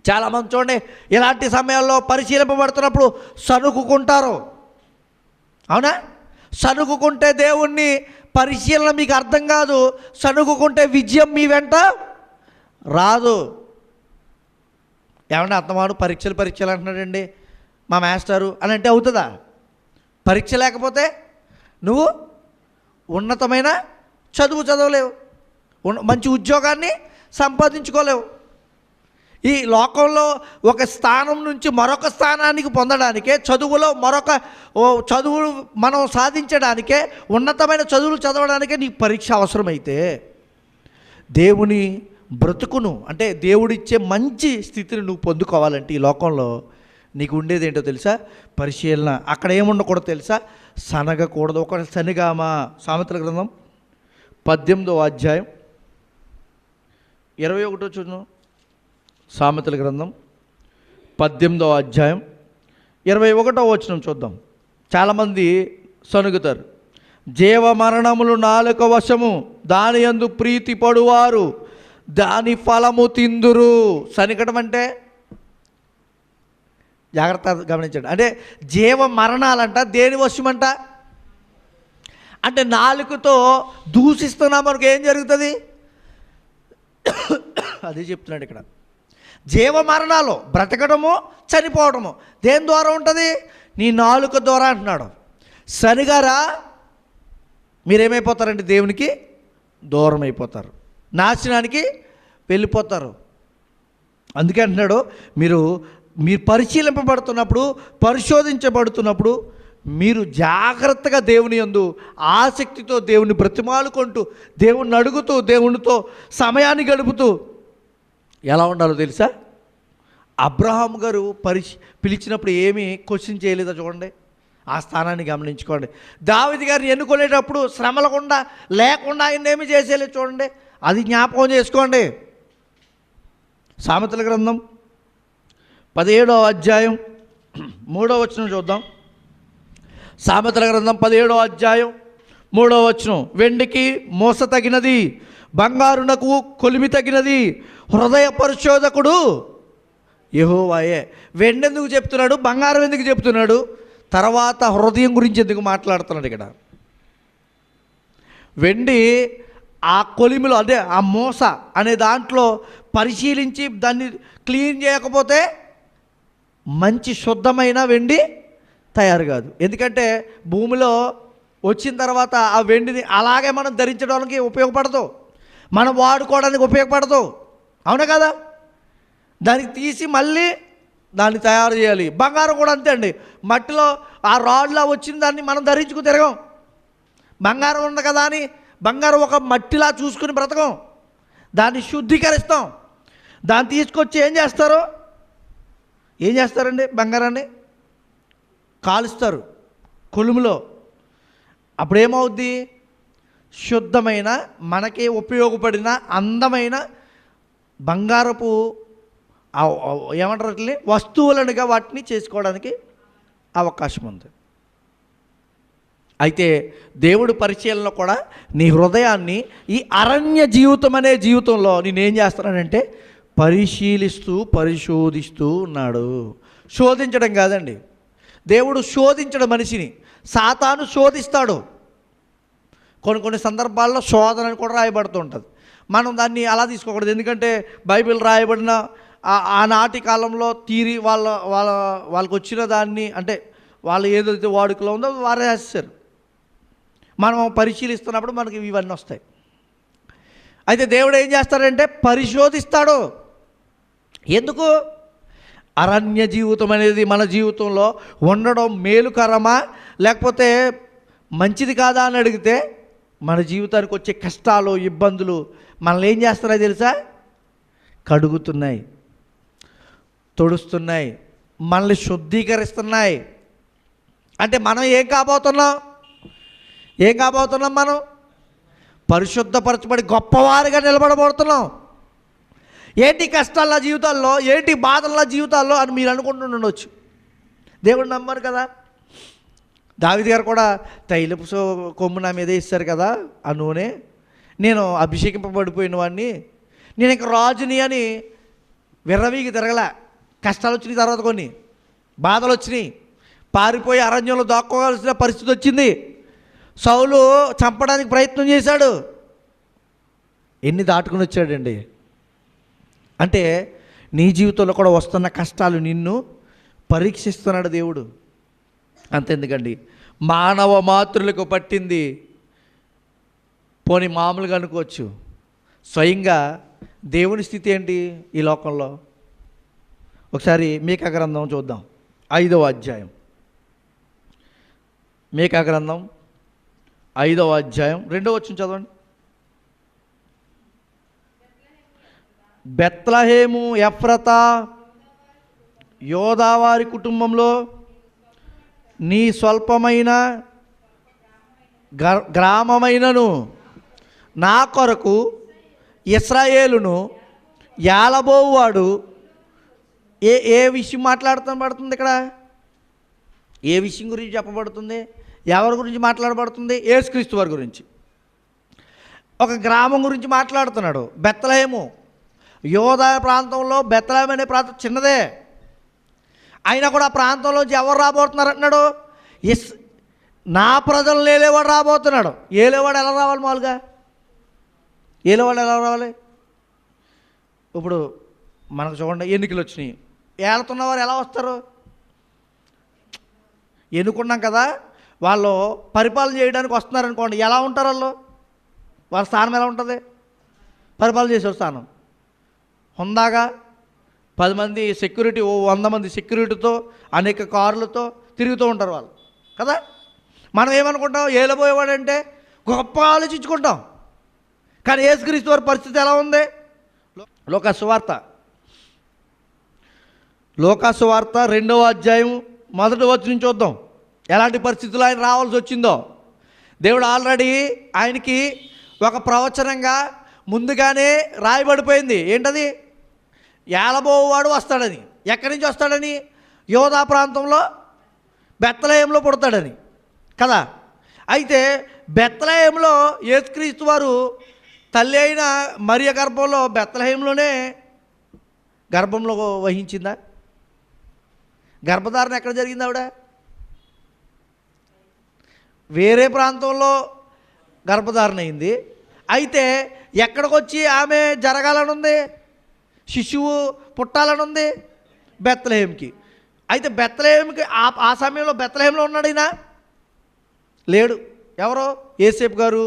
చాలామంది చూడండి, ఇలాంటి సమయాల్లో పరిశీలింపబడుతున్నప్పుడు సణుకుకుంటారు. అవునా? సణుకుకుంటే దేవుణ్ణి పరిశీలన మీకు అర్థం కాదు, సణుకుకుంటే విజయం మీ వెంట రాదు. ఏమన్నా అర్థమాడు? పరీక్షలు అంటున్నాడండి మా మాస్టరు అని అంటే అవుతుందా? పరీక్ష లేకపోతే నువ్వు ఉన్నతమైన చదువు చదవలేవు, మంచి ఉద్యోగాన్ని సంపాదించుకోలేవు. ఈ లోకంలో ఒక స్థానం నుంచి మరొక స్థానానికి పొందడానికే, చదువులో చదువు మనం సాధించడానికే, ఉన్నతమైన చదువులు చదవడానికే నీకు పరీక్ష అవసరమైతే, దేవుని బ్రతుకును అంటే దేవుడిచ్చే మంచి స్థితిని నువ్వు పొందుకోవాలంటే ఈ లోకంలో నీకు ఉండేది ఏంటో తెలుసా? పరిశీలన. అక్కడ ఏముండకూడదు తెలుసా? సనగకూడదు. ఒక శనిగామా. సామెతల గ్రంథం 18వ అధ్యాయం 21వ చూడు. సామెతల గ్రంథం 18వ అధ్యాయం 21వ వచనం చూద్దాం. చాలామంది సనుగుతారు. జీవ మరణములు నాలుక వశము, దాని యందు ప్రీతి పడువారు దాని ఫలము తిందురు. సనికటం అంటే జాగ్రత్త గమనించండి. అంటే జీవ మరణాలంట దేని వశమంట అంటే నాలుకతో దూషిస్తున్నాం మనకు ఏం జరుగుతుంది? అదే చెప్తున్నాడు ఇక్కడ. జీవ మరణాలు బ్రతకడము, చనిపోవడము దేని ద్వారా ఉంటుంది? నీ నాలుక ద్వారా అంటున్నాడు. శనిగారా మీరేమైపోతారంటే దేవునికి దూరం అయిపోతారు, నాశనానికి వెళ్ళిపోతారు. అందుకే అంటున్నాడు, మీరు పరిశీలింపబడుతున్నప్పుడు, పరిశోధించబడుతున్నప్పుడు మీరు జాగ్రత్తగా దేవుని యందు ఆసక్తితో దేవుని బ్రతిమాలుకుంటూ, దేవుణ్ణి అడుగుతూ, దేవునితో సమయాన్ని గడుపుతూ ఎలా ఉండాలో తెలుసా? అబ్రహాం గారు పిలిచినప్పుడు ఏమీ క్వశ్చన్ చేయలేదో చూడండి, ఆ స్థానాన్ని గమనించుకోండి. దావీదు గారిని ఎన్నుకునేటప్పుడు శ్రమలకుండా లేకుండా ఆయన ఏమి చేసేలేదు చూడండి, అది జ్ఞాపకం చేసుకోండి. సామెతల గ్రంథం 17వ అధ్యాయం 3వ వచనం చూద్దాం. సామెతల గ్రంథం 17వ అధ్యాయం 3వ వచనం. వెండికి మోస తగినది, బంగారునకు కొలిమి తగినది, హృదయ పరిశోధకుడు యెహోవాయే. వెండి ఎందుకు చెప్తున్నాడు, బంగారం ఎందుకు చెప్తున్నాడు, తర్వాత హృదయం గురించి ఎందుకు మాట్లాడుతున్నాడు ఇక్కడ? వెండి ఆ కొలిమిలో, అదే ఆ మోస అనే దాంట్లో పరిశీలించి దాన్ని క్లీన్ చేయకపోతే మంచి శుద్ధమైన వెండి తయారు కాదు. ఎందుకంటే భూమిలో వచ్చిన తర్వాత ఆ వెండిని అలాగే మనం ధరించడానికి ఉపయోగపడదు, మనం వాడుకోవడానికి ఉపయోగపడదు, అవునా కదా? దానికి తీసి మళ్ళీ దాన్ని తయారు చేయాలి. బంగారం కూడా అంతే అండి, మట్టిలో ఆ రాడ్లా వచ్చిన దాన్ని మనం ధరించుకు తిరగం. బంగారం ఉంది కదా అని బంగారం ఒక మట్టిలా చూసుకుని బ్రతకం, దాన్ని శుద్ధీకరిస్తాం. దాన్ని తీసుకొచ్చి ఏం చేస్తారండి? బంగారాన్ని కాలుస్తారు కొలుములో. అప్పుడేమవుద్ది? శుద్ధమైన, మనకి ఉపయోగపడిన అందమైన బంగారపు ఏమంటారు వాటిని, వస్తువులనుగా వాటిని చేసుకోవడానికి అవకాశం ఉంది. అయితే దేవుడు పరిశీలనలో కూడా నీ హృదయాన్ని ఈ అరణ్య జీవితం అనే జీవితంలో నేనేం చేస్తున్నానంటే పరిశోధిస్తూ ఉన్నాడు. శోధించడం కాదండి, దేవుడు శోధించడం మనిషిని, సాతాను శోధిస్తాడు. కొన్ని సందర్భాల్లో శోధన అని కూడా రాయబడుతూ ఉంటుంది. మనం దాన్ని అలా తీసుకోకూడదు, ఎందుకంటే బైబిల్ రాయబడిన ఆనాటి కాలంలో తీరి వాళ్ళకు వచ్చిన దాన్ని, అంటే వాళ్ళు ఏదైతే వాడుకలో ఉందో వారు రాశారు. మనం పరిశీలిస్తున్నప్పుడు మనకి ఇవన్నీ వస్తాయి. అయితే దేవుడు ఏం చేస్తాడంటే పరిశోధిస్తాడు. ఎందుకు? అరణ్య జీవితం అనేది మన జీవితంలో ఉండడం మేలుకరమా లేకపోతే మంచిది కాదా అని అడిగితే, మన జీవితానికి వచ్చే కష్టాలు, ఇబ్బందులు మనల్ని ఏం చేస్తున్నాయి తెలుసా? కడుగుతున్నాయి, తొడుస్తున్నాయి, మనల్ని శుద్ధీకరిస్తున్నాయి. అంటే మనం ఏం కాబోతున్నాం? మనం పరిశుద్ధపరచబడి గొప్పవారిగా నిలబడబడుతున్నాం. ఏంటి కష్టాలు నా జీవితాల్లో, ఏంటి బాధలు నా జీవితాల్లో అని మీరు అనుకుంటుండొచ్చు. దేవుడు నమ్మరు కదా. దావీదు గారు కూడా తైలపు కొమ్ము నా మీద ఇస్తారు కదా ఆ నూనె, నేను అభిషేకింపబడిపోయిన వాడిని, నేను ఇంక రాజుని అని విర్రవీగి తిరగలే. కష్టాలు వచ్చినాయి, తర్వాత కొన్ని బాధలు వచ్చినాయి, పారిపోయి అరణ్యంలో దాక్కోవాల్సిన పరిస్థితి వచ్చింది. సౌలు చంపడానికి ప్రయత్నం చేశాడు. ఎన్ని దాటుకుని వచ్చాడండి. అంటే నీ జీవితంలో కూడా వస్తున్న కష్టాలు నిన్ను పరీక్షిస్తున్నాడు దేవుడు. అంతెందుకండి, మానవ మాతృలకు పట్టింది పోనీ మామూలుగా అనుకోవచ్చు, స్వయంగా దేవుని స్థితి ఏంటి ఈ లోకంలో? ఒకసారి మీకా గ్రంథం చూద్దాం, 5వ అధ్యాయం. మీకా గ్రంథం 5వ అధ్యాయం 2వ వచనం చదవండి. బెత్లెహేము ఎఫ్రతా యోదావారి కుటుంబంలో నీ స్వల్పమైన గ్రామమైనను నా కొరకు ఇశ్రాయేలును ఏలబోవాడు. ఏ విషయం మాట్లాడబడుతుంది ఇక్కడ? ఏ విషయం గురించి చెప్పబడుతుంది? ఎవరి గురించి మాట్లాడబడుతుంది? యేసుక్రీస్తు వారి గురించి. ఒక గ్రామం గురించి మాట్లాడుతున్నాడు. బెత్లెహేము, యోదా ప్రాంతంలో బెత్లెహేము అనే ప్రాంతం చిన్నదే, అయినా కూడా ఆ ప్రాంతంలోంచి ఎవరు రాబోతున్నారు అంటున్నాడు? నా ప్రజలను ఏలేవాడు రాబోతున్నాడు. ఏలేవాడు ఎలా రావాలి? మామూలుగా ఏలేవాడు ఎలా రావాలి? ఇప్పుడు మనకు చూడండి, ఎన్నికలు వచ్చినాయి, ఏలుతున్నవారు ఎలా వస్తారు? ఎన్నుకున్నాం కదా, వాళ్ళు పరిపాలన చేయడానికి వస్తున్నారనుకోండి, ఎలా ఉంటారు వాళ్ళు? వాళ్ళ స్థానం ఎలా ఉంటుంది? పరిపాలన చేసే స్థానం హుందాగా 10 మంది సెక్యూరిటీ, 100 మంది సెక్యూరిటీతో, అనేక కార్లతో తిరుగుతూ ఉంటారు వాళ్ళు కదా. మనం ఏమనుకుంటాం? ఏలబోయేవాడంటే గొప్ప ఆలోచించుకుంటాం. కానీ యేసుక్రీస్తు వారి పరిస్థితి ఎలా ఉంది? లోకాసు వార్త 2వ అధ్యాయం 1వ వచనం చూద్దాం. ఎలాంటి పరిస్థితులు ఆయన రావాల్సి వచ్చిందో దేవుడు ఆల్రెడీ ఆయనకి ఒక ప్రవచనంగా ముందుగానే రాయబడిపోయింది. ఏంటది? ఏలబోవాడు వస్తాడని. ఎక్కడి నుంచి వస్తాడని? యోధా ప్రాంతంలో బెత్లెహేములో పుడతాడని కదా. అయితే బెత్లెహేములో యేసుక్రీస్తు వారు తల్లి అయిన మరియ గర్భంలో బెత్లెహేములోనే గర్భంలో వహించిందా? గర్భధారణ ఎక్కడ జరిగింది? ఆవిడ వేరే ప్రాంతంలో గర్భధారణ అయింది. అయితే ఎక్కడికి వచ్చి ఆమె జరగాలని ఉంది? శిశువు పుట్టాలని ఉంది బెత్లెహేముకి. అయితే బెత్లెహేముకి ఆ సమయంలో బెత్లెహేములో ఉన్నాడు ఈయన? లేడు. ఎవరో యేసేపు గారు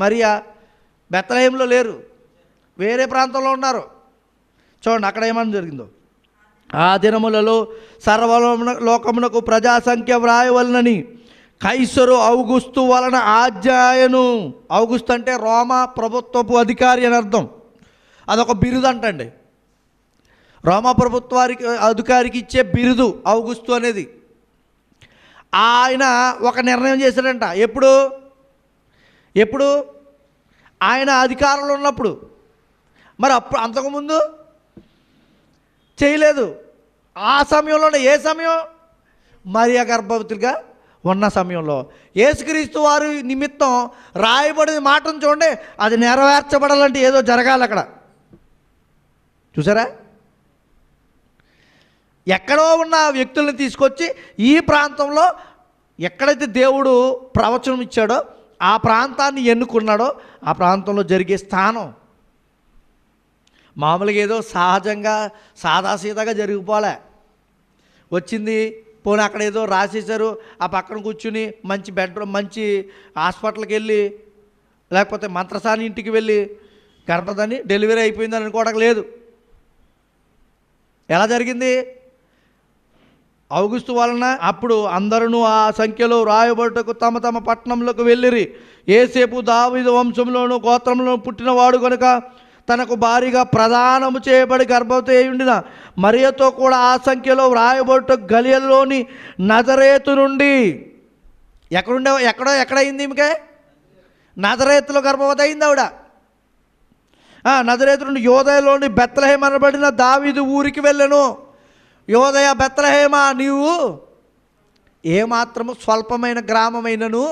మరియా బెత్లెహేములో లేరు, వేరే ప్రాంతంలో ఉన్నారు. చూడండి అక్కడ ఏమని జరిగిందో. ఆ దినములలో సర్వలోకమునకు ప్రజాసంఖ్య వ్రాయవలనని కైసరు ఔగుస్తు వలన ఆజ్ఞాయను. ఔగుస్తు అంటే రోమా ప్రభుత్వపు అధికారి అని అర్థం. అదొక బిరుదు అంటండి. రోమా ప్రభుత్వానికి అధికారికి ఇచ్చే బిరుదు ఔగుస్తు అనేది. ఆయన ఒక నిర్ణయం చేశాడంట. ఎప్పుడు ఆయన అధికారంలో ఉన్నప్పుడు. మరి అప్పుడు అంతకుముందు చేయలేదు. ఆ సమయంలోనే, ఏ సమయం? మరియా గర్భవతిగా ఉన్న సమయంలో యేసుక్రీస్తు వారి నిమిత్తం రాయబడిన మాటను చూడండి. అది నెరవేర్చబడాలంటే ఏదో జరగాలి అక్కడ. చూసారా? ఎక్కడో ఉన్న వ్యక్తుల్ని తీసుకొచ్చి ఈ ప్రాంతంలో ఎక్కడైతే దేవుడు ప్రవచనం ఇచ్చాడో ఆ ప్రాంతాన్ని ఎన్నుకున్నాడో ఆ ప్రాంతంలో జరిగే స్థానం. మామూలుగా ఏదో సహజంగా సాదాసీదాగా జరిగిపోలే. వచ్చింది పోనీ అక్కడ ఏదో రాసేశారు, ఆ పక్కన కూర్చుని మంచి బెడ్రూమ్, మంచి హాస్పిటల్కి వెళ్ళి, లేకపోతే మంత్రసాని ఇంటికి వెళ్ళి గర్భధాని డెలివరీ అయిపోయిందని అనుకోవడం లేదు. ఎలా జరిగింది? ఔగుస్తు వలన. అప్పుడు అందరూ ఆ సంఖ్యలో రాయబడుటకు తమ తమ పట్టణంలోకి వెళ్ళిరి. యేసేపు దావీదు వంశంలోను గోత్రంలోను పుట్టినవాడు కనుక తనకు భారీగా ప్రదానము చేయబడి గర్భవతి అయి ఉండిన మరియతో కూడా ఆ సంఖ్యలో వ్రాయబడుట గలిలయలోని నజరేతు నుండి. ఎక్కడైంది ఈమెకే? నజరేతులో గర్భవతి అయింది ఆవిడ. నజరేతు నుండి యోదయలోని బెత్లెహేము అనబడిన దావీదు ఊరికి వెళ్ళెను. యోదయ బెత్లెహేమా, నీవు ఏమాత్రము స్వల్పమైన గ్రామమైనను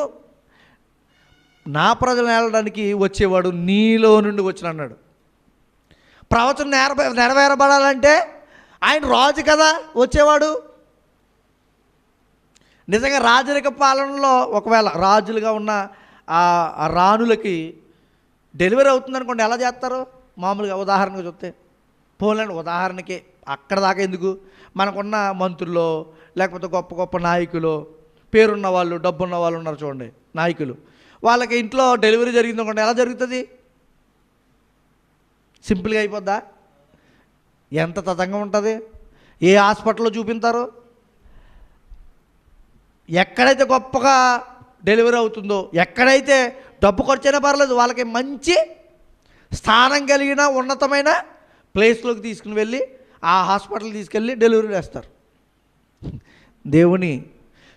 నా ప్రజలను ఏలడానికి వచ్చేవాడు నీలో నుండి వచ్చిన అన్నాడు. ప్రవచనం నెరవేరబడాలంటే ఆయన రాజు కదా వచ్చేవాడు. నిజంగా రాజరిక పాలనలో ఒకవేళ రాజులుగా ఉన్న ఆ రాణులకి డెలివరీ అవుతుందనుకోండి, ఎలా చేస్తారు? మామూలుగా ఉదాహరణగా చూస్తే పోలేండి, ఉదాహరణకి అక్కడ దాకా ఎందుకు, మనకున్న మంత్రులు లేకపోతే గొప్ప గొప్ప నాయకులు, పేరున్న వాళ్ళు, డబ్బున్న వాళ్ళు ఉన్నారు చూడండి నాయకులు, వాళ్ళకి ఇంట్లో డెలివరీ జరిగింది అనుకోండి, ఎలా జరుగుతుంది? సింపుల్గా అయిపోద్దా? ఎంత తతంగం ఉంటుంది? ఏ హాస్పిటల్లో చూపించారు? ఎక్కడైతే గొప్పగా డెలివరీ అవుతుందో, ఎక్కడైతే డబ్బు ఖర్చైనా పర్లేదు, వాళ్ళకి మంచి స్థానం కలిగిన ఉన్నతమైన ప్లేస్లోకి తీసుకుని వెళ్ళి ఆ హాస్పిటల్ తీసుకెళ్ళి డెలివరీ చేస్తారు. దేవుని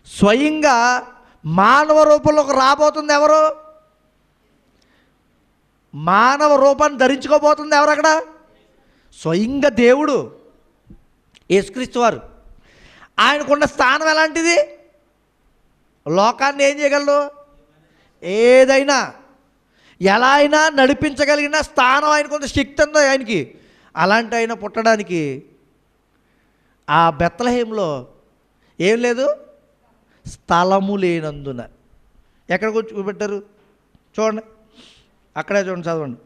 స్వయంగా మానవ రూపంలోకి రాబోతుంది ఎవరు? మానవ రూపాన్ని ధరించుకోబోతుంది ఎవరు అక్కడ? స్వయంగా దేవుడు యేసుక్రీస్తు వారు. ఆయనకున్న స్థానం ఎలాంటిది? లోకాన్ని ఏం చేయగలడు? ఏదైనా ఎలా అయినా నడిపించగలిగిన స్థానం ఆయనకున్న శక్తి ఉందో ఆయనకి. అలాంటి ఆయన పుట్టడానికి ఆ బెత్లెహేములో ఏం లేదు, స్థలము లేనందున. ఎక్కడ కూర్చోబెట్టారు చూడండి, అక్కడే చూడండి, చదవండి.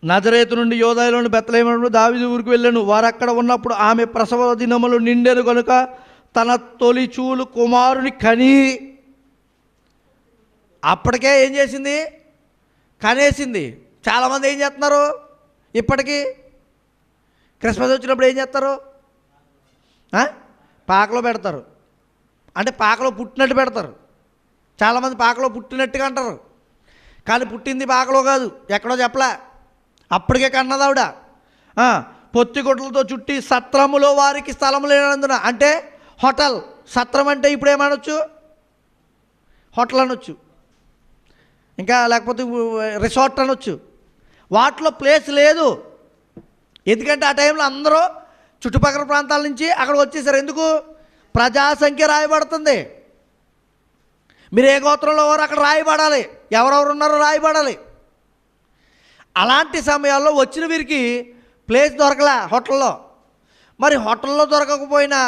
నజరేతు నుండి యోదాయలోని బెత్లెహేము దావీదు ఊరికి వెళ్ళాను. వారు అక్కడ ఉన్నప్పుడు ఆమె ప్రసవ దినములు నిండెను కనుక తన తొలిచూలు కుమారుని కని, అప్పటికే ఏం చేసింది? కనేసింది. చాలామంది ఏం చేస్తున్నారు ఇప్పటికీ? క్రిస్మస్ వచ్చినప్పుడు ఏం చేస్తారు? పాకలో పెడతారు. అంటే పాకలో పుట్టినట్టు పెడతారు. చాలామంది పాకలో పుట్టినట్టుగా అంటారు, కానీ పుట్టింది పాకలో కాదు, ఎక్కడో చెప్పలే, అప్పటికే కన్నది ఆవిడ. పొత్తిగుడ్లతో చుట్టి సత్రములో వారికి స్థలం లేనందున, అంటే హోటల్. సత్రం అంటే ఇప్పుడు ఏమనొచ్చు? హోటల్ అనొచ్చు, ఇంకా లేకపోతే రిసార్ట్ అనొచ్చు. వాటిలో ప్లేస్ లేదు. ఎందుకంటే ఆ టైంలో అందరూ చుట్టుపక్కల ప్రాంతాల నుంచి అక్కడికి వచ్చేసారు. ఎందుకు? ప్రజాసంఖ్య రాయబడుతుంది. మీరు ఏ గోత్రంలో ఎవరు అక్కడ రాయబడాలి, ఎవరెవరు ఉన్నారో రాయబడాలి. అలాంటి సమయాల్లో వచ్చిన వీరికి ప్లేస్ దొరకలే హోటల్లో. మరి హోటల్లో దొరకకపోయినా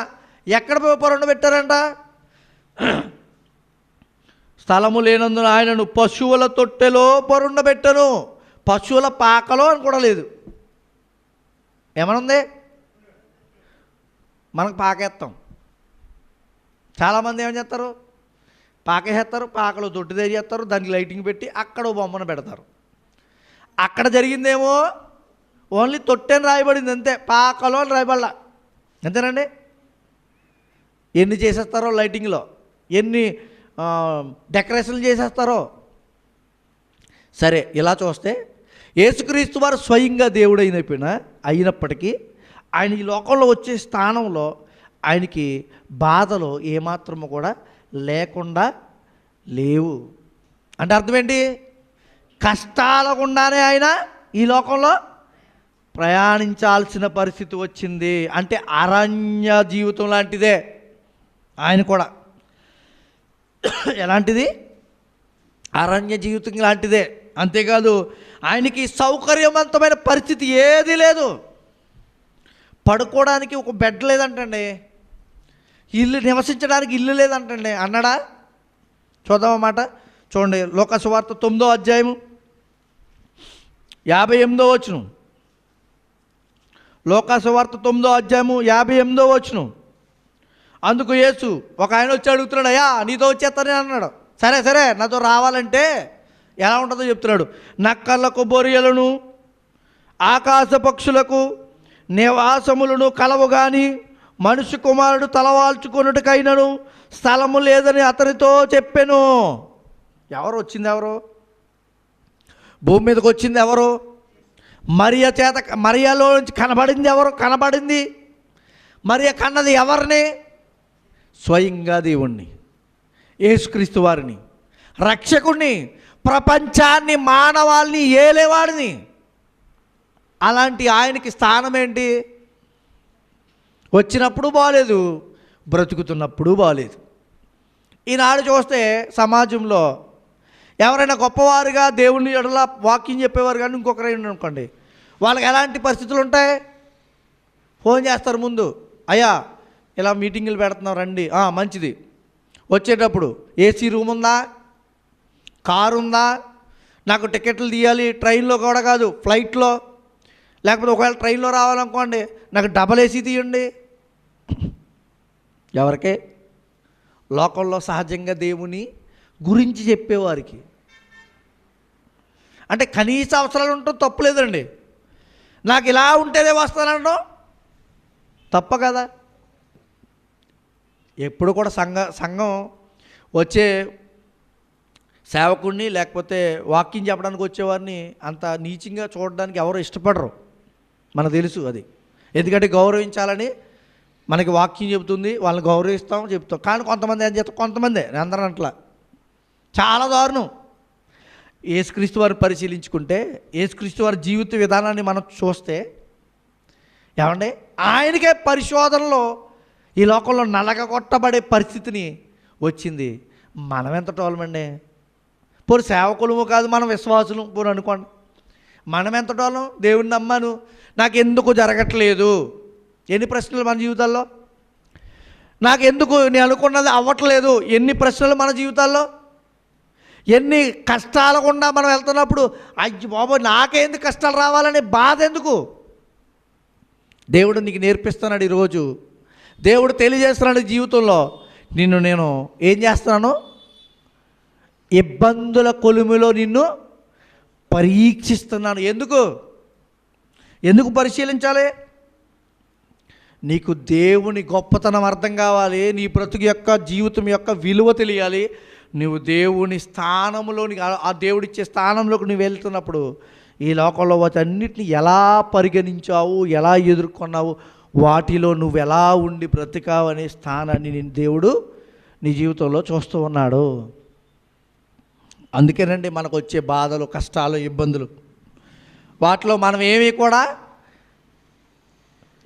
ఎక్కడ పరుండ పెట్టారంట? స్థలము లేనందున ఆయనను పశువుల తొట్టెలో పరుండబెట్టను. పశువుల పాకలో అని కూడా లేదు. ఏమనుంది? మనకు పాకేస్తాం. చాలామంది ఏం చేస్తారు? పాకేస్తారు, పాకలో తొట్టి తెరిచేస్తారు, దానికి లైటింగ్ పెట్టి అక్కడ బొమ్మను పెడతారు. అక్కడ జరిగిందేమో ఓన్లీ తొట్టెని రాయబడింది అంతే, పాకలో అని రాయబడలా. అంతేనండి? ఎన్ని చేసేస్తారో లైటింగ్లో, ఎన్ని డెకరేషన్లు చేసేస్తారో. సరే, ఇలా చూస్తే యేసుక్రీస్తు వారు స్వయంగా దేవుడు అయినప్పటికీ ఆయన ఈ లోకంలో వచ్చే స్థానంలో ఆయనకి బాధలు ఏమాత్రము కూడా లేకుండా లేవు. అంటే అర్థం ఏంటి? కష్టాల గుండానే ఆయన ఈ లోకంలో ప్రయాణించాల్సిన పరిస్థితి వచ్చింది. అంటే అరణ్య జీవితం లాంటిదే ఆయన కూడా. ఎలాంటిది? అరణ్య జీవితం లాంటిదే. అంతేకాదు, ఆయనకి సౌకర్యవంతమైన పరిస్థితి ఏదీ లేదు. పడుకోవడానికి ఒక బెడ్ లేదంటండి, ఇల్లు నివసించడానికి ఇల్లు లేదంటండి. అన్నాడా? చూద్దామన్నమాట. చూడండి, లోకా సువార్త 9వ అధ్యాయము 58వ వచనం. లోకా సువార్త 9వ అధ్యాయము 58వ వచనం. అందుకు యేసు, ఒక ఆయన వచ్చి అడుగుతున్నాడు, అయ్యా నీతో వచ్చేస్తానే అన్నాడు. సరే సరే, నాతో రావాలంటే ఎలా ఉంటుందో చెప్తున్నాడు. నక్కలకు బొరియలను ఆకాశ పక్షులకు నివాసములను కలవు కానీ మనుష్య కుమారుడు తలవాల్చుకొనుటకైనను స్థలము లేదని అతనితో చెప్పెను. ఎవరు వచ్చింది? ఎవరు భూమి మీదకి వచ్చింది? ఎవరు? మరియలో నుంచి కనబడింది ఎవరు? కనబడింది మరియ. కన్నది ఎవరిని? స్వయంగా దేవుణ్ణి, యేసుక్రీస్తు వారిని, రక్షకుణ్ణి, ప్రపంచాన్ని, మానవాల్ని ఏలేవాడిని. అలాంటి ఆయనకి స్థానం ఏంటి? వచ్చినప్పుడు బాలేదు, బ్రతుకుతున్నప్పుడు బాలేదు. ఈనాడు చూస్తే సమాజంలో ఎవరైనా గొప్పవారుగా దేవుని ఎడల వాక్యం చెప్పేవారు కానీ ఇంకొకరైనా అనుకోండి, వాళ్ళకి ఎలాంటి పరిస్థితులు ఉంటాయి? ఫోన్ చేస్తారు ముందు, అయ్యా ఇలా మీటింగులు పెడుతున్నాం రండి. మంచిది. వచ్చేటప్పుడు ఏసీ రూమ్ ఉందా? కారు ఉందా? నాకు టికెట్లు తీయాలి, ట్రైన్లో కూడా కాదు, ఫ్లైట్లో. లేకపోతే ఒకవేళ ట్రైన్లో రావాలనుకోండి, నాకు డబల్ ఏసీ తీయండి. ఎవరికే? లోకంలో సహజంగా దేవుని గురించి చెప్పేవారికి. అంటే కనీస అవసరాలు ఉండటం తప్పులేదండి. నాకు ఇలా ఉంటేనే వస్తానడం తప్ప కదా. ఎప్పుడు కూడా సంఘం వచ్చే సేవకుడిని లేకపోతే వాక్యం చెప్పడానికి వచ్చేవారిని అంత నీచంగా చూడడానికి ఎవరు ఇష్టపడరు, మనకు తెలుసు అది. ఎందుకంటే గౌరవించాలని మనకి వాక్యం చెబుతుంది, వాళ్ళని గౌరవిస్తాం చెప్తాం. కానీ కొంతమంది ఏం చేస్తాం? కొంతమంది, నేను అందరం అట్లా, చాలా దారుణం. యేసుక్రీస్తు వారిని పరిశీలించుకుంటే, యేసుక్రీస్తు వారి జీవిత విధానాన్ని మనం చూస్తే, ఏమండి ఆయనకే పరిశోధనలో ఈ లోకంలో నలగగొట్టబడే పరిస్థితిని వచ్చింది. మనం ఎంత టోలమండి? పోనీ సేవకులము కాదు, మనం విశ్వాసులు పోనీ అనుకోండి. మనం ఎంత టోలం? దేవుని నమ్మాను, నాకు ఎందుకు జరగట్లేదు? ఎన్ని ప్రశ్నలు మన జీవితాల్లో? నాకు ఎందుకు నేను అనుకున్నది అవ్వట్లేదు? ఎన్ని ప్రశ్నలు మన జీవితాల్లో? ఎన్ని కష్టాల గుండా మనం వెళ్తున్నప్పుడు అయ్యి బాబోయ్ నాకేందుకు కష్టాలు రావాలనే బాధ ఎందుకు? దేవుడు నీకు నేర్పిస్తున్నాడు ఈరోజు. దేవుడు తెలియజేస్తున్నాడు జీవితంలో నిన్ను నేను ఏం చేస్తున్నాను, ఇబ్బందుల కొలిమిలో నిన్ను పరీక్షిస్తున్నాను. ఎందుకు పరిశీలించాలి? నీకు దేవుని గొప్పతనం అర్థం కావాలి, నీ బ్రతుకు యొక్క జీవితం యొక్క విలువ తెలియాలి. నువ్వు దేవుని స్థానంలోని, ఆ దేవుడిచ్చే స్థానంలోకి నువ్వు వెళ్తున్నప్పుడు ఈ లోకంలో వాటన్నిటిని ఎలా పరిగణించావు, ఎలా ఎదుర్కొన్నావు, వాటిలో నువ్వు ఎలా ఉండి బ్రతికావు అనే స్థానాన్ని నేను దేవుడు నీ జీవితంలో చూస్తూ ఉన్నాడు. అందుకేనండి మనకు వచ్చే బాధలు, కష్టాలు, ఇబ్బందులు, వాటిలో మనం ఏమీ కూడా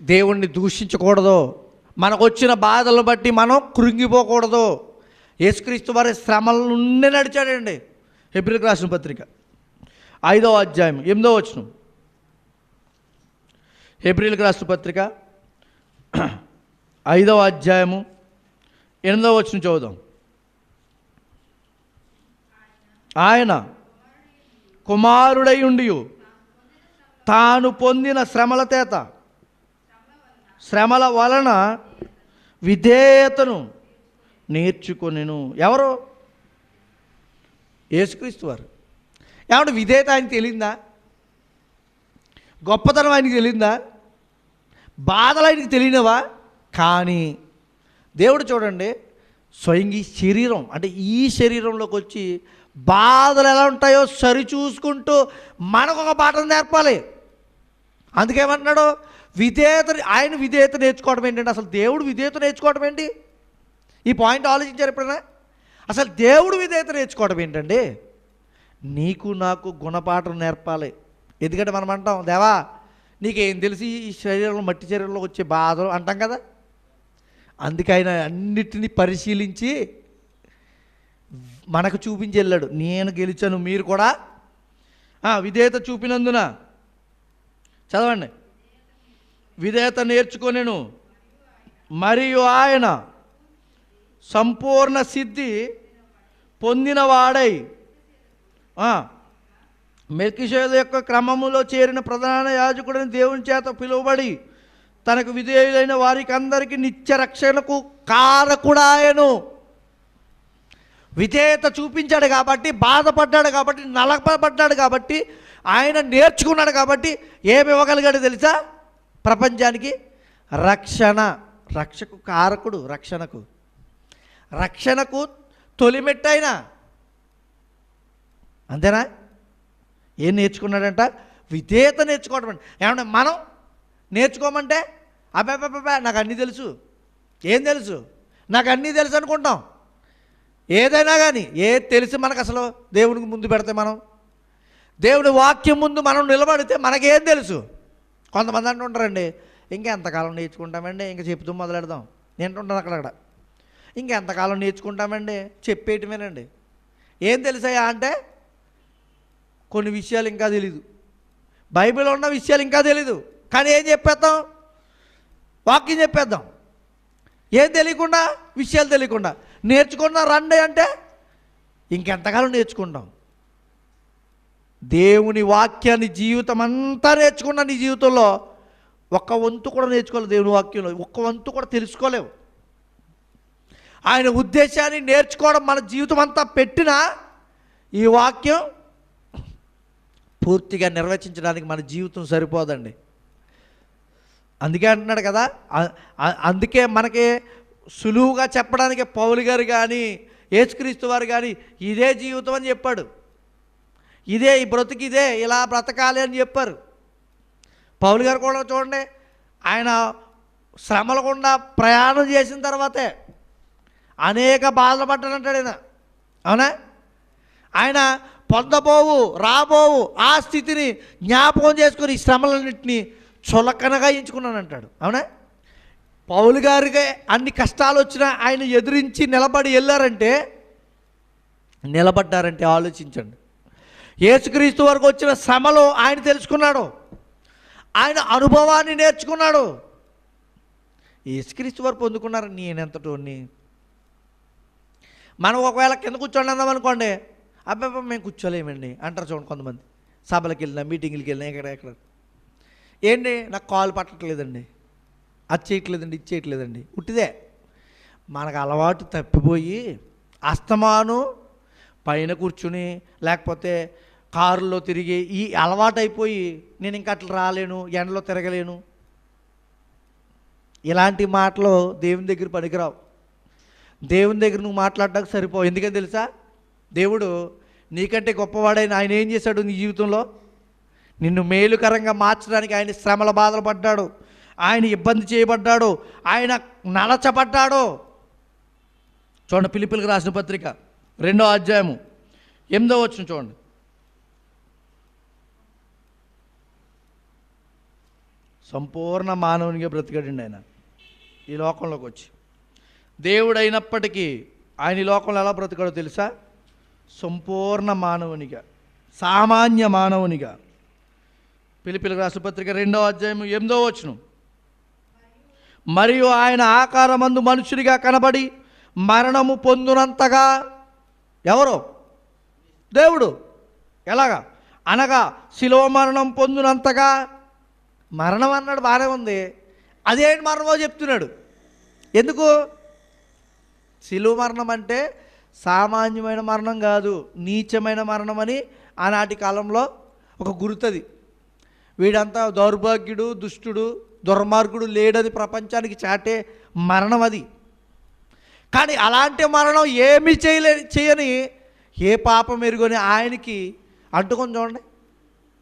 దేవుణ్ణి దూషించకూడదు. మనకు వచ్చిన బాధలు బట్టి మనం కృంగిపోకూడదు. యేసుక్రీస్తు వారి శ్రమల నుండి నడిచాడండి. హెబ్రీయులకు రాసిన పత్రిక 5వ అధ్యాయం 8వ వచనం. హెబ్రీయులకు రాసిన పత్రిక 5వ అధ్యాయము 8వ వచనం చదువుదాం. ఆయన కుమారుడై ఉండి తాను పొందిన శ్రమల వలన విధేయతను నేర్చుకొనెను. ఎవరు? యేసుక్రీస్తు వారు. ఏమంటే విధేయత ఆయనకి తెలియదా? గొప్పతనం ఆయనకి తెలియదా? బాధలు ఆయనకి తెలియనివా? కానీ దేవుడు చూడండి, స్వయంగా ఈ శరీరం, అంటే ఈ శరీరంలోకి వచ్చి బాధలు ఎలా ఉంటాయో సరి చూసుకుంటూ మనకు ఒక పాఠం నేర్పాలి. అందుకేమంటున్నాడు, ఆయన విధేయత నేర్చుకోవడం ఏంటంటే, అసలు దేవుడు విధేయత నేర్చుకోవడం ఏంటి? ఈ పాయింట్ ఆలోచించారు ఎప్పుడైనా? అసలు దేవుడు విధేయత నేర్చుకోవడం ఏంటండి? నీకు నాకు గుణపాఠం నేర్పాలి. ఎందుకంటే మనం అంటాం, దేవా నీకేం తెలిసి ఈ శరీరంలో, మట్టి శరీరంలో వచ్చే బాధలు అంటాం కదా. అందుకే ఆయన అన్నిటినీ పరిశీలించి మనకు చూపించి వెళ్ళాడు. నేను గెలిచాను, మీరు కూడా విధేయత చూపినందున, చదవండి, విధేయత నేర్చుకొనెను మరియు ఆయన సంపూర్ణ సిద్ధి పొందినవాడై మెల్కీషేదకు యొక్క క్రమములో చేరిన ప్రధాన యాజకుడిని దేవుని చేత పిలువబడి తనకు విధేయులైన వారికి అందరికీ నిత్య రక్షణకు కారకుడాయను. విధేయత చూపించాడు కాబట్టి, బాధపడ్డాడు కాబట్టి, నలగబడ్డాడు కాబట్టి, ఆయన నేర్చుకున్నాడు కాబట్టి ఏమి ఇవ్వగలిగాడు తెలుసా? ప్రపంచానికి రక్షకు కారకుడు, రక్షణకు తొలిమెట్టైన. అంతేనా? ఏం నేర్చుకున్నాడంట? విధేయత నేర్చుకోవడం అండి. ఏమంటే మనం నేర్చుకోమంటే అబ్బాబ్బాబ్బా నాకు అన్నీ తెలుసు, ఏం తెలుసు, నాకు అన్నీ తెలుసు అనుకుంటాం. ఏదైనా కానీ ఏది తెలిసి మనకు అసలు దేవునికి ముందు పెడితే, మనం దేవుని వాక్యం ముందు మనం నిలబడితే మనకేం తెలుసు? కొంతమంది అంటుంటారండి, ఇంకెంతకాలం నేర్చుకుంటామండి, ఇంకా చెప్తూ మొదలెడదాం. నేంటుంటాను అక్కడక్కడ, ఇంకెంతకాలం నేర్చుకుంటామండి, చెప్పేయటమేనండి. ఏం తెలుసాయా అంటే, కొన్ని విషయాలు ఇంకా తెలీదు, బైబిల్లో ఉన్న విషయాలు ఇంకా తెలీదు, కానీ ఏం చెప్పేద్దాం? వాక్యం చెప్పేద్దాం. ఏం తెలియకుండా, విషయాలు తెలియకుండా నేర్చుకున్నా రండి అంటే ఇంకెంతకాలం నేర్చుకుంటాం? దేవుని వాక్యాన్ని జీవితం అంతా నేర్చుకున్నా నీ జీవితంలో ఒక్క వంతు కూడా నేర్చుకోలేవు. దేవుని వాక్యంలో ఒక్క వంతు కూడా తెలుసుకోలేవు. ఆయన ఉద్దేశాన్ని నేర్చుకోవడం మన జీవితం అంతా పెట్టినా ఈ వాక్యం పూర్తిగా నిర్వచించడానికి మన జీవితం సరిపోదండి. అందుకే అంటున్నాడు కదా, అందుకే మనకి సులువుగా చెప్పడానికి పౌలు గారు కానీ యేసుక్రీస్తు వారు కానీ ఇదే జీవితం అని చెప్పాడు. ఇదే ఈ బ్రతుకు, ఇదే ఇలా బ్రతకాలి అని చెప్పారు. పౌలు గారు కూడా చూడండి, ఆయన శ్రమల గుండా ప్రయాణం చేసిన తర్వాతే అనేక బాధలు పడ్డాడంటాడు ఆయన. అవునా? ఆయన పొందబోవు రాబోవు ఆ స్థితిని జ్ఞాపకం చేసుకుని ఈ శ్రమలన్నింటినీ చులకనగా ఎంచుకున్నానంటాడు. అవునా? పౌలు గారికి అన్ని కష్టాలు వచ్చినా ఆయన ఎదిరించి నిలబడ్డారంటే ఆలోచించండి. యేసుక్రీస్తు వరకు వచ్చిన శ్రమలో ఆయన తెలుసుకున్నాడు, ఆయన అనుభవాన్ని నేర్చుకున్నాడు. యేసుక్రీస్తు వారు పొందుకున్నారు, నేనెంతటోని. మనం ఒకవేళ కింద కూర్చోండి అందాం అనుకోండి, అబ్బాయి మేము కూర్చోలేమండి అంటారు. చూడండి కొంతమంది, సభలకు వెళ్ళినా మీటింగ్లకి వెళ్ళినా ఎక్కడ ఏంటి నాకు కాలు పట్టట్లేదండి. అది చేయట్లేదండి, ఇది చేయట్లేదండి, ఉట్టిదే. మనకు అలవాటు తప్పిపోయి అస్తమాను పైన కూర్చుని లేకపోతే కారులో తిరిగి ఈ అలవాటు అయిపోయి నేను ఇంకా అట్లా రాలేను, ఎండలో తిరగలేను, ఇలాంటి మాటలు దేవుని దగ్గర పనికిరావు. దేవుని దగ్గర నువ్వు మాట్లాడడానికి సరిపోవు. ఎందుకని తెలుసా? దేవుడు నీకంటే గొప్పవాడైన ఆయన ఏం చేశాడు నీ జీవితంలో? నిన్ను మేలుకరంగా మార్చడానికి ఆయన శ్రమల బాధలు పడ్డాడు, ఆయన ఇబ్బంది చేయబడ్డాడు, ఆయన నలచబడ్డాడు. చూడండి, ఫిలిప్పీయులకు రాసిన పత్రిక 2వ అధ్యాయము 8వ వచనం చూడండి. సంపూర్ణ మానవునిగా బ్రతికాడండి ఆయన ఈ లోకంలోకి వచ్చి. దేవుడు అయినప్పటికీ ఆయన ఈ లోకంలో ఎలా బ్రతికాడో తెలుసా? సంపూర్ణ మానవునిగా, సామాన్య మానవునిగా. ఫిలిప్పీయులకు రాసిన పత్రిక 2వ అధ్యాయం 8వ వచనం. మరియు ఆయన ఆకారమందు మనుషుడిగా కనబడి మరణము పొందునంతగా, ఎవరు? దేవుడు. ఎలాగా? అనగా శిలువ మరణం పొందునంతగా. మరణం అన్నాడు, బాగానే ఉంది, అదేంటి మరణమో చెప్తున్నాడు. ఎందుకు? శిలువ మరణం అంటే సామాన్యమైన మరణం కాదు, నీచమైన మరణం అని ఆనాటి కాలంలో ఒక గుర్తది. వీడంతా దౌర్భాగ్యుడు, దుష్టుడు, దుర్మార్గుడు లేడని ప్రపంచానికి చాటే మరణం అది. కానీ అలాంటి మరణం ఏమీ చేయని ఏ పాపం ఎరుగని ఆయనకి అంటుకొని చూడండి.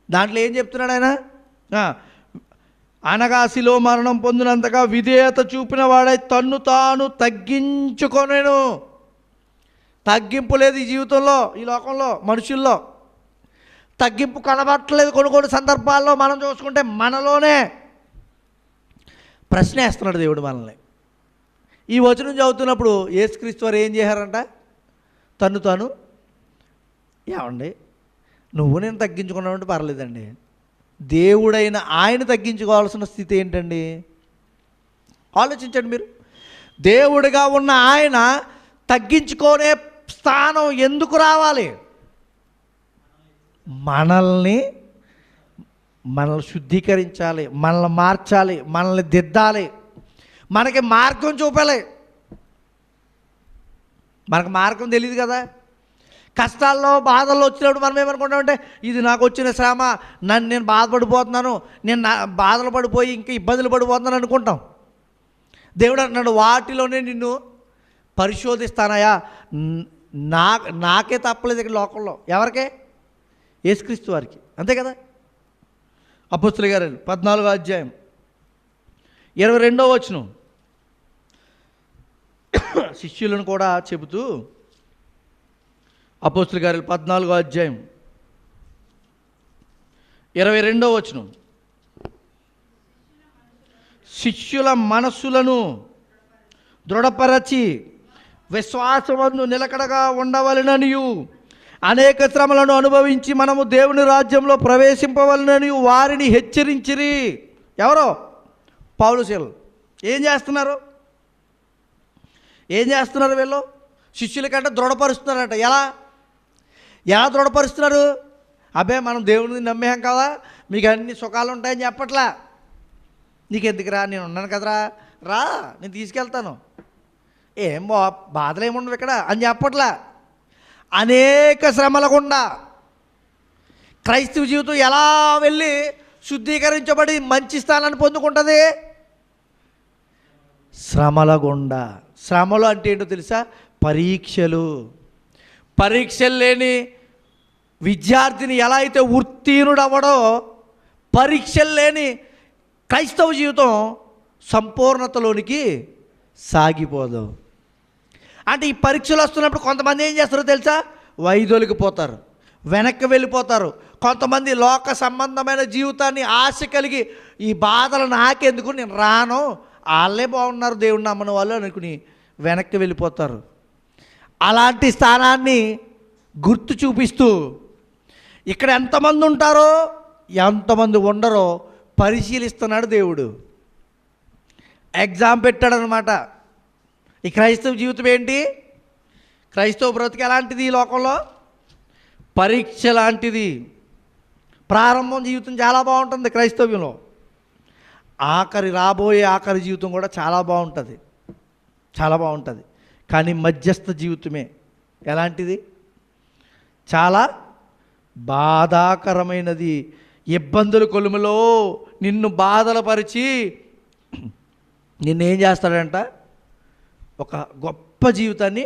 దాంట్లో ఏం చెప్తున్నాడు ఆయన? అనగా శిలువ మరణం పొందినంతగా విధేయత చూపిన వాడై తన్ను తాను తగ్గించుకొనెను. తగ్గింపు లేదు ఈ జీవితంలో, ఈ లోకంలో, మనుషుల్లో తగ్గింపు కనబట్టలేదు. కొన్ని సందర్భాల్లో మనం చూసుకుంటే మనలోనే ప్రశ్న వేస్తున్నాడు దేవుడు మనల్ని. ఈ వచనం చదువుతున్నప్పుడు యేసుక్రీస్తు వారు ఏం చేశారంట? తను తాను, ఏమండి నువ్వు నేను తగ్గించుకున్నావంటే పర్లేదండి, దేవుడైన ఆయన తగ్గించుకోవాల్సిన స్థితి ఏంటండి? ఆలోచించండి మీరు. దేవుడిగా ఉన్న ఆయన తగ్గించుకునే స్థానం ఎందుకు రావాలి? మనల్ని శుద్ధీకరించాలి, మనల్ని మార్చాలి, మనల్ని దిద్దాలి, మనకి మార్గం చూపాలి. మనకు మార్గం తెలియదు కదా. కష్టాల్లో బాధల్లో వచ్చినప్పుడు మనం ఏమనుకుంటామంటే, ఇది నాకు వచ్చిన శ్రమ, నేను బాధపడిపోతున్నాను, నేను బాధలు పడిపోయి ఇంకా ఇబ్బందులు పడిపోతున్నాను అనుకుంటాం. దేవుడు అంటున్నాడు, వాటిలోనే నిన్ను పరిశోధిస్తానయా. నాకే తప్పలేదు ఇక్కడ లోకంలో. ఎవరికే? యేసుక్రీస్తు వారికి. అంతే కదా. అపొస్తలుల కార్యాలు 14వ అధ్యాయం 22వ వచనం. శిష్యులను కూడా చెబుతూ, అపొస్తలుల కార్యాలు 14వ అధ్యాయం 22వ వచనం. శిష్యుల మనస్సులను దృఢపరచి విశ్వాసమందు నిలకడగా ఉండవలెననియు, అనేక శ్రమలను అనుభవించి మనము దేవుని రాజ్యంలో ప్రవేశింపవలనని వారిని హెచ్చరించిరి. ఎవరో? పౌలు శీలలు. ఏం చేస్తున్నారు వీళ్ళు? శిష్యుల కంటే దృఢపరుస్తున్నారట. ఎలా దృఢపరుస్తున్నారు? అబ్బే మనం దేవుడిని నమ్మేం కదా, మీకు అన్ని సుఖాలు ఉంటాయని చెప్పట్లా. నీకెందుకురా, నేను ఉన్నాను కదరా, రా నేను తీసుకెళ్తాను, ఏం బాధలు ఏముండవు ఇక్కడ అని చెప్పట్లా. అనేక శ్రమల గుండా క్రైస్తవ జీవితం ఎలా వెళ్ళి శుద్ధీకరించబడి మంచి స్థానాన్ని పొందుకుంటుంది? శ్రమల గుండా. శ్రమలు అంటే ఏంటో తెలుసా? పరీక్షలు లేని విద్యార్థిని ఎలా అయితే ఉత్తీర్ణుడు అవ్వడో, పరీక్షలు లేని క్రైస్తవ జీవితం సంపూర్ణతలోనికి సాగిపోదు. అంటే ఈ పరీక్షలు వస్తున్నప్పుడు కొంతమంది ఏం చేస్తారో తెలుసా? వైదొలిగిపోతారు, వెనక్కి వెళ్ళిపోతారు. కొంతమంది లోక సంబంధమైన జీవితాన్ని ఆశ కలిగి, ఈ బాధలు నాకెందుకు, నేను రాను, వాళ్ళే బాగున్నారు దేవుడిని నమ్మని వాళ్ళు అనుకుని వెనక్కి వెళ్ళిపోతారు. అలాంటి స్థానాన్ని గుర్తు చూపిస్తూ ఇక్కడ ఎంతమంది ఉంటారో ఎంతమంది ఉండరో పరిశీలిస్తున్నాడు దేవుడు. ఎగ్జామ్ పెట్టాడనమాట. ఈ క్రైస్తవ జీవితం ఏంటి? క్రైస్తవ బ్రతుకు ఎలాంటిది? ఈ లోకంలో పరీక్ష లాంటిది. ప్రారంభం జీవితం చాలా బాగుంటుంది క్రైస్తవ్యంలో, రాబోయే ఆఖరి జీవితం కూడా చాలా బాగుంటుంది, చాలా బాగుంటుంది. కానీ మధ్యస్థ జీవితమే ఎలాంటిది? చాలా బాధాకరమైనది. ఇబ్బందుల కొలుములో నిన్ను బాధలపరిచి నిన్నేం చేస్తాడంట? ఒక గొప్ప జీవితాన్ని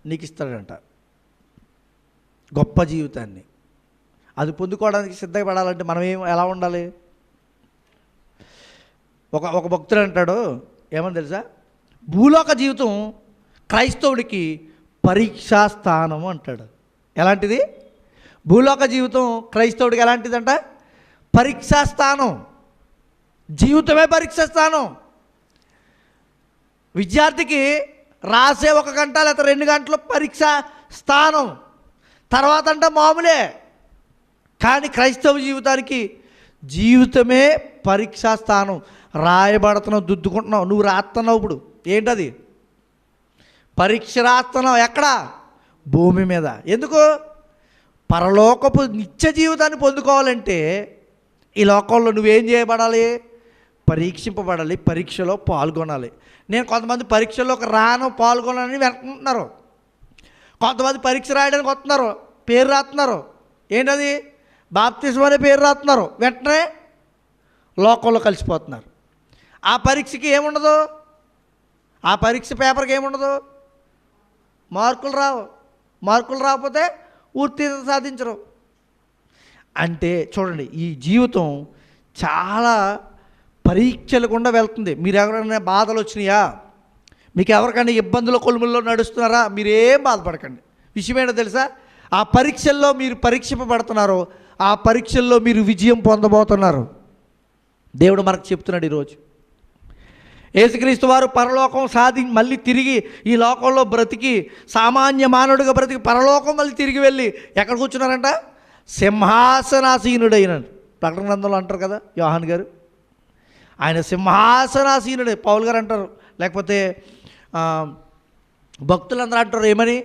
నీకు ఇస్తాడంట. గొప్ప జీవితాన్ని అది పొందుకోవడానికి సిద్ధపడాలంటే మనం ఎలా ఉండాలి? ఒక భక్తుడు అంటాడు, ఏమని తెలుసా? భూలోక జీవితం క్రైస్తవుడికి పరీక్షా స్థానం అంటాడు. ఎలాంటిది? భూలోక జీవితం క్రైస్తవుడికి ఎలాంటిదంట? పరీక్షా స్థానం. జీవితమే పరీక్షా స్థానం. విద్యార్థికి రాసే 1 గంట లేదా 2 గంటలు పరీక్షా స్థానం, తర్వాత అంటే మామూలే. కానీ క్రైస్తవ జీవితానికి జీవితమే పరీక్షా స్థానం. రాయబడుతున్నావు, దిద్దుకుంటున్నావు, నువ్వు రాస్తున్నావు. ఇప్పుడు ఏంటది? పరీక్ష రాస్తున్నావు. ఎక్కడ? భూమి మీద. ఎందుకు? పరలోకపు నిత్య జీవితాన్ని పొందుకోవాలంటే ఈ లోకంలో నువ్వేం చేయబడాలి? పరీక్షింపబడాలి, పరీక్షలో పాల్గొనాలి. నేను కొంతమంది పరీక్షల్లోకి పాల్గొనాలని వెళ్తున్నారు. కొంతమంది పరీక్ష రాయడానికి వస్తున్నారు, పేరు రాస్తున్నారు. ఏంటది? బాప్తిస్మం అనే పేరు రాస్తున్నారు. వెంటనే లోకంలో కలిసిపోతున్నారు. ఆ పరీక్షకి ఏముండదు, ఆ పరీక్ష పేపర్కి ఏముండదు, మార్కులు రావు. మార్కులు రాకపోతే ఉత్తీర్ణత సాధించరు. అంటే చూడండి, ఈ జీవితం చాలా పరీక్షలు గుండా వెళ్తుంది. మీరు ఎవరైనా బాధలు వచ్చినాయా? మీకు ఎవరికైనా ఇబ్బందుల కొలుముల్లో నడుస్తున్నారా? మీరేం బాధపడకండి. విషయం ఏంటో తెలుసా? ఆ పరీక్షల్లో మీరు పరీక్షింపబడుతున్నారు, ఆ పరీక్షల్లో మీరు విజయం పొందబోతున్నారు. దేవుడు మనకు చెప్తున్నాడు ఈరోజు. యేసుక్రీస్తు వారు పరలోకం మళ్ళీ తిరిగి ఈ లోకంలో బ్రతికి, సామాన్య మానవుడిగా బ్రతికి పరలోకం మళ్ళీ తిరిగి వెళ్ళి ఎక్కడ కూర్చున్నారంట? సింహాసనాసీనుడైన. ప్రకటన గ్రంథంలో అంటారు కదా యోహాన్ గారు, ఆయన సింహాసనాసీనుడే. పౌలు గారు అంటారు, లేకపోతే భక్తులందరూ అంటారు ఏమని?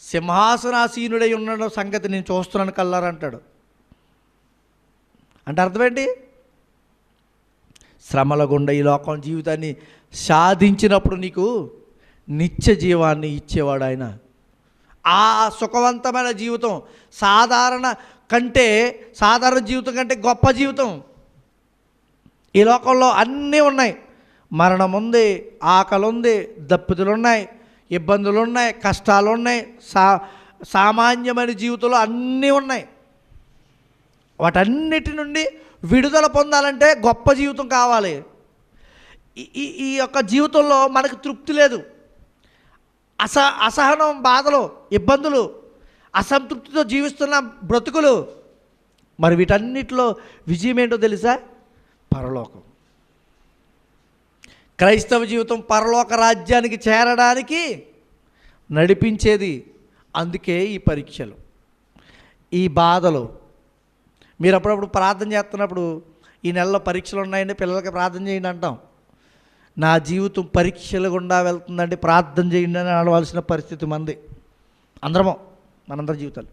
సింహాసనాసీనుడై ఉన్న సంగతి నేను చూస్తున్నాను కల్లారా అంటాడు. అంటే అర్థమేంటి? శ్రమల గుండా ఈ లోకం జీవితాన్ని సాధించినప్పుడు నీకు నిత్య జీవాన్ని ఇచ్చేవాడు ఆయన. ఆ సుఖవంతమైన జీవితం సాధారణ జీవితం కంటే గొప్ప జీవితం. ఈ లోకంలో అన్నీ ఉన్నాయి. మరణం ఉంది, ఆకలి ఉంది, దప్పితులు ఉన్నాయి, ఇబ్బందులు ఉన్నాయి, కష్టాలు ఉన్నాయి, సామాన్యమైన జీవితంలో అన్నీ ఉన్నాయి. వాటన్నిటి నుండి విడుదల పొందాలంటే గొప్ప జీవితం కావాలి. ఈ యొక్క జీవితంలో మనకు తృప్తి లేదు. అసహనం, బాధలు, ఇబ్బందులు, అసంతృప్తితో జీవిస్తున్న బ్రతుకులు. మరి వీటన్నిటిలో విజయం ఏంటో తెలుసా? పరలోకం. క్రైస్తవ జీవితం పరలోక రాజ్యానికి చేరడానికి నడిపించేది. అందుకే ఈ పరీక్షలు, ఈ బాధలు. మీరు అప్పుడప్పుడు ప్రార్థన చేస్తున్నప్పుడు, ఈ నెలలో పరీక్షలు ఉన్నాయండి, పిల్లలకి ప్రార్థన చేయండి అంటాం. నా జీవితం పరీక్షలు గుండా వెళ్తుందండి, ప్రార్థన చేయండి అని అనవలసిన పరిస్థితి మంది. మనందరి జీవితాలు.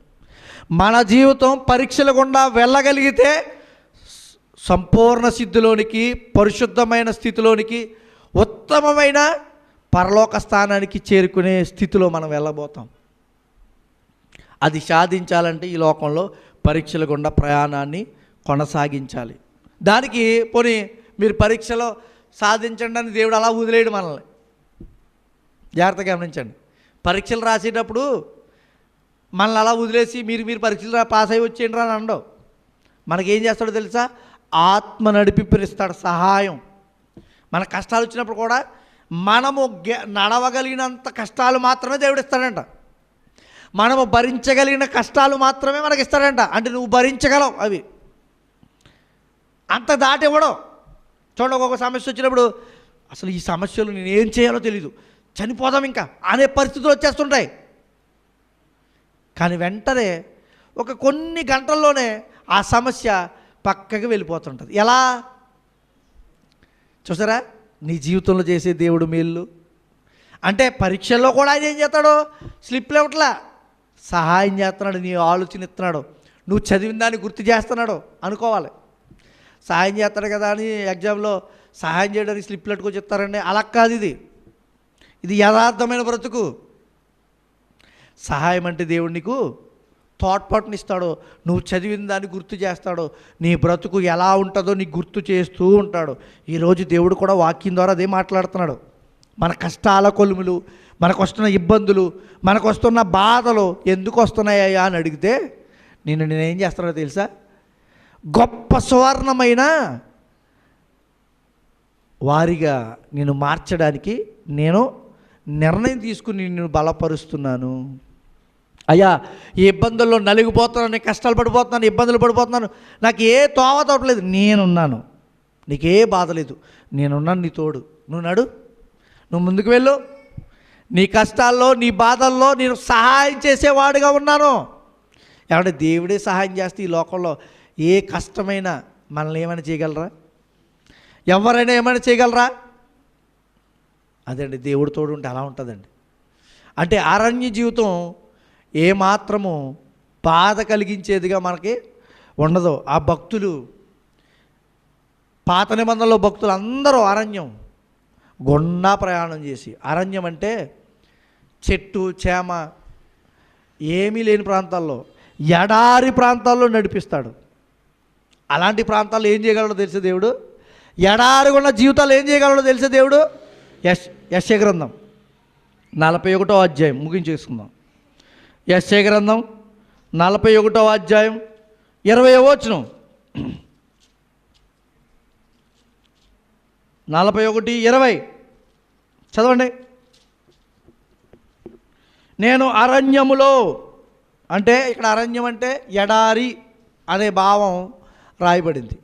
మన జీవితం పరీక్షల గుండా వెళ్ళగలిగితే సంపూర్ణ సిద్ధిలోనికి, పరిశుద్ధమైన స్థితిలోనికి, ఉత్తమమైన పరలోక స్థానానికి చేరుకునే స్థితిలో మనం వెళ్ళబోతాం. అది సాధించాలంటే ఈ లోకంలో పరీక్షల గుండా ప్రయాణాన్ని కొనసాగించాలి. దానికి పోనీ మీరు పరీక్షలో సాధించండి అని దేవుడు అలా వదిలేయడు మనల్ని. జాగ్రత్తగా గమనించండి. పరీక్షలు రాసేటప్పుడు మనల్ని అలా వదిలేసి మీరు పరీక్షలు పాస్ అయ్యి వచ్చేయండి అని అనడం. మనకేం చేస్తాడో తెలుసా? ఆత్మ నడిపిస్తాడు, సహాయం. మన కష్టాలు వచ్చినప్పుడు కూడా మనము నడవగలిగినంత కష్టాలు మాత్రమే దేవుడు ఇస్తాడంట. మనము భరించగలిగిన కష్టాలు మాత్రమే మనకి ఇస్తాడంట. అంటే నువ్వు భరించగలవు అవి, అంత దాటి ఇవ్వడం. చూడండి, ఒక్కొక్క సమస్య వచ్చినప్పుడు అసలు ఈ సమస్యలు నేను ఏం చేయాలో తెలీదు, చనిపోదాం ఇంకా అనే పరిస్థితులు వచ్చేస్తుంటాయి. కానీ వెంటనే కొన్ని గంటల్లోనే ఆ సమస్య పక్కకి వెళ్ళిపోతుంటుంది. ఎలా చూసారా? నీ జీవితంలో చేసే దేవుడు మేలు. అంటే పరీక్షల్లో కూడా ఆయన ఏం చేస్తాడు? స్లిప్లు ఇవ్వట్లా, సహాయం చేస్తున్నాడు, నీ ఆలోచన ఇస్తున్నాడు, నువ్వు చదివిన దాన్ని గుర్తు చేస్తున్నాడు అనుకోవాలి. సహాయం చేస్తాడు కదా అని ఎగ్జామ్లో సహాయం చేయడానికి స్లిప్లు పెట్టుకొని చెప్తారండి. అలా కాదు, ఇది యథార్థమైన బ్రతుకు. సహాయం అంటే దేవుడు నీకు తోడ్పాటునిస్తాడో, నువ్వు చదివిన దాన్ని గుర్తు చేస్తాడో, నీ బ్రతుకు ఎలా ఉంటుందో నీకు గుర్తు చేస్తూ ఉంటాడు. ఈరోజు దేవుడు కూడా వాక్యం ద్వారా అదే మాట్లాడుతున్నాడు. మన కష్టాల కొలుములు, మనకు వస్తున్న ఇబ్బందులు, మనకు వస్తున్న బాధలు ఎందుకు వస్తున్నాయా అని అడిగితే నేనేం చేస్తానో తెలుసా? గొప్ప సువర్ణమైన వారిగా నేను మార్చడానికి నేను నిర్ణయం తీసుకుని నిన్ను బలపరుస్తున్నాను. అయ్యా, ఈ ఇబ్బందుల్లో నలిగిపోతున్నాను, కష్టాలు పడిపోతున్నాను, ఇబ్బందులు పడిపోతున్నాను, నాకు ఏ తోవ తోటలేదు, నేనున్నాను, నీకే బాధ లేదు, నేనున్నాను, నీ తోడు, నువ్వు నడు, నువ్వు ముందుకు వెళ్ళు, నీ కష్టాల్లో నీ బాధల్లో నేను సహాయం చేసేవాడుగా ఉన్నాను. ఏమంటే దేవుడే సహాయం చేస్తే ఈ లోకంలో ఏ కష్టమైనా మనల్ని ఏమైనా చేయగలరా? ఎవరైనా ఏమైనా చేయగలరా? అదండి, దేవుడు తోడు ఉంటే అలా ఉంటుందండి. అంటే అరణ్య జీవితం ఏమాత్రము బాధ కలిగించేదిగా మనకి ఉండదు. ఆ భక్తులు, పాత నిబంధనలో భక్తులు అందరూ అరణ్యం గుండా ప్రయాణం చేసి, అరణ్యం అంటే చెట్టు చేమ ఏమీ లేని ప్రాంతాల్లో, ఎడారి ప్రాంతాల్లో నడిపిస్తాడు. అలాంటి ప్రాంతాల్లో ఏం చేయగలడో తెలిసే దేవుడు. ఎడారి ఉన్న జీవితాలు ఏం చేయగలడో తెలిసే దేవుడు. యెషయా గ్రంథం 41వ అధ్యాయం ముగించేసుకుందాం. యెషయా గ్రంథం 41వ అధ్యాయం 20వ వచనం. 41:20 చదవండి. నేను అరణ్యములో, అంటే ఇక్కడ అరణ్యం అంటే ఎడారి అనే భావం రాయబడింది.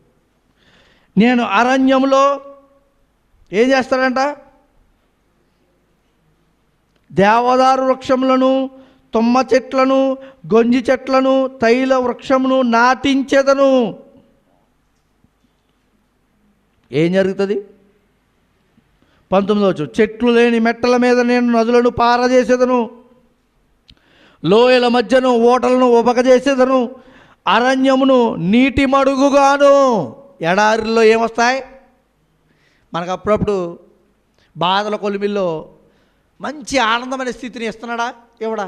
నేను అరణ్యములో ఏం చేస్తాడంట? దేవదారు వృక్షములను, తుమ్మ చెట్లను, గొంజి చెట్లను, తైల వృక్షమును నాటించెదను. ఏం జరుగుతుంది? 19వ వచనం. చెట్లు లేని మెట్టల మీద నేను నదులను పారజేసేదను, లోయల మధ్యను ఓటలను ఉబకజేసేదను, అరణ్యమును నీటి మడుగుగాను. ఎడారిలో ఏమొస్తాయి మనకు? అప్పుడప్పుడు బాధల కొలిమిల్లో మంచి ఆనందమైన స్థితిని ఇస్తున్నాడా? ఇవ్వడా?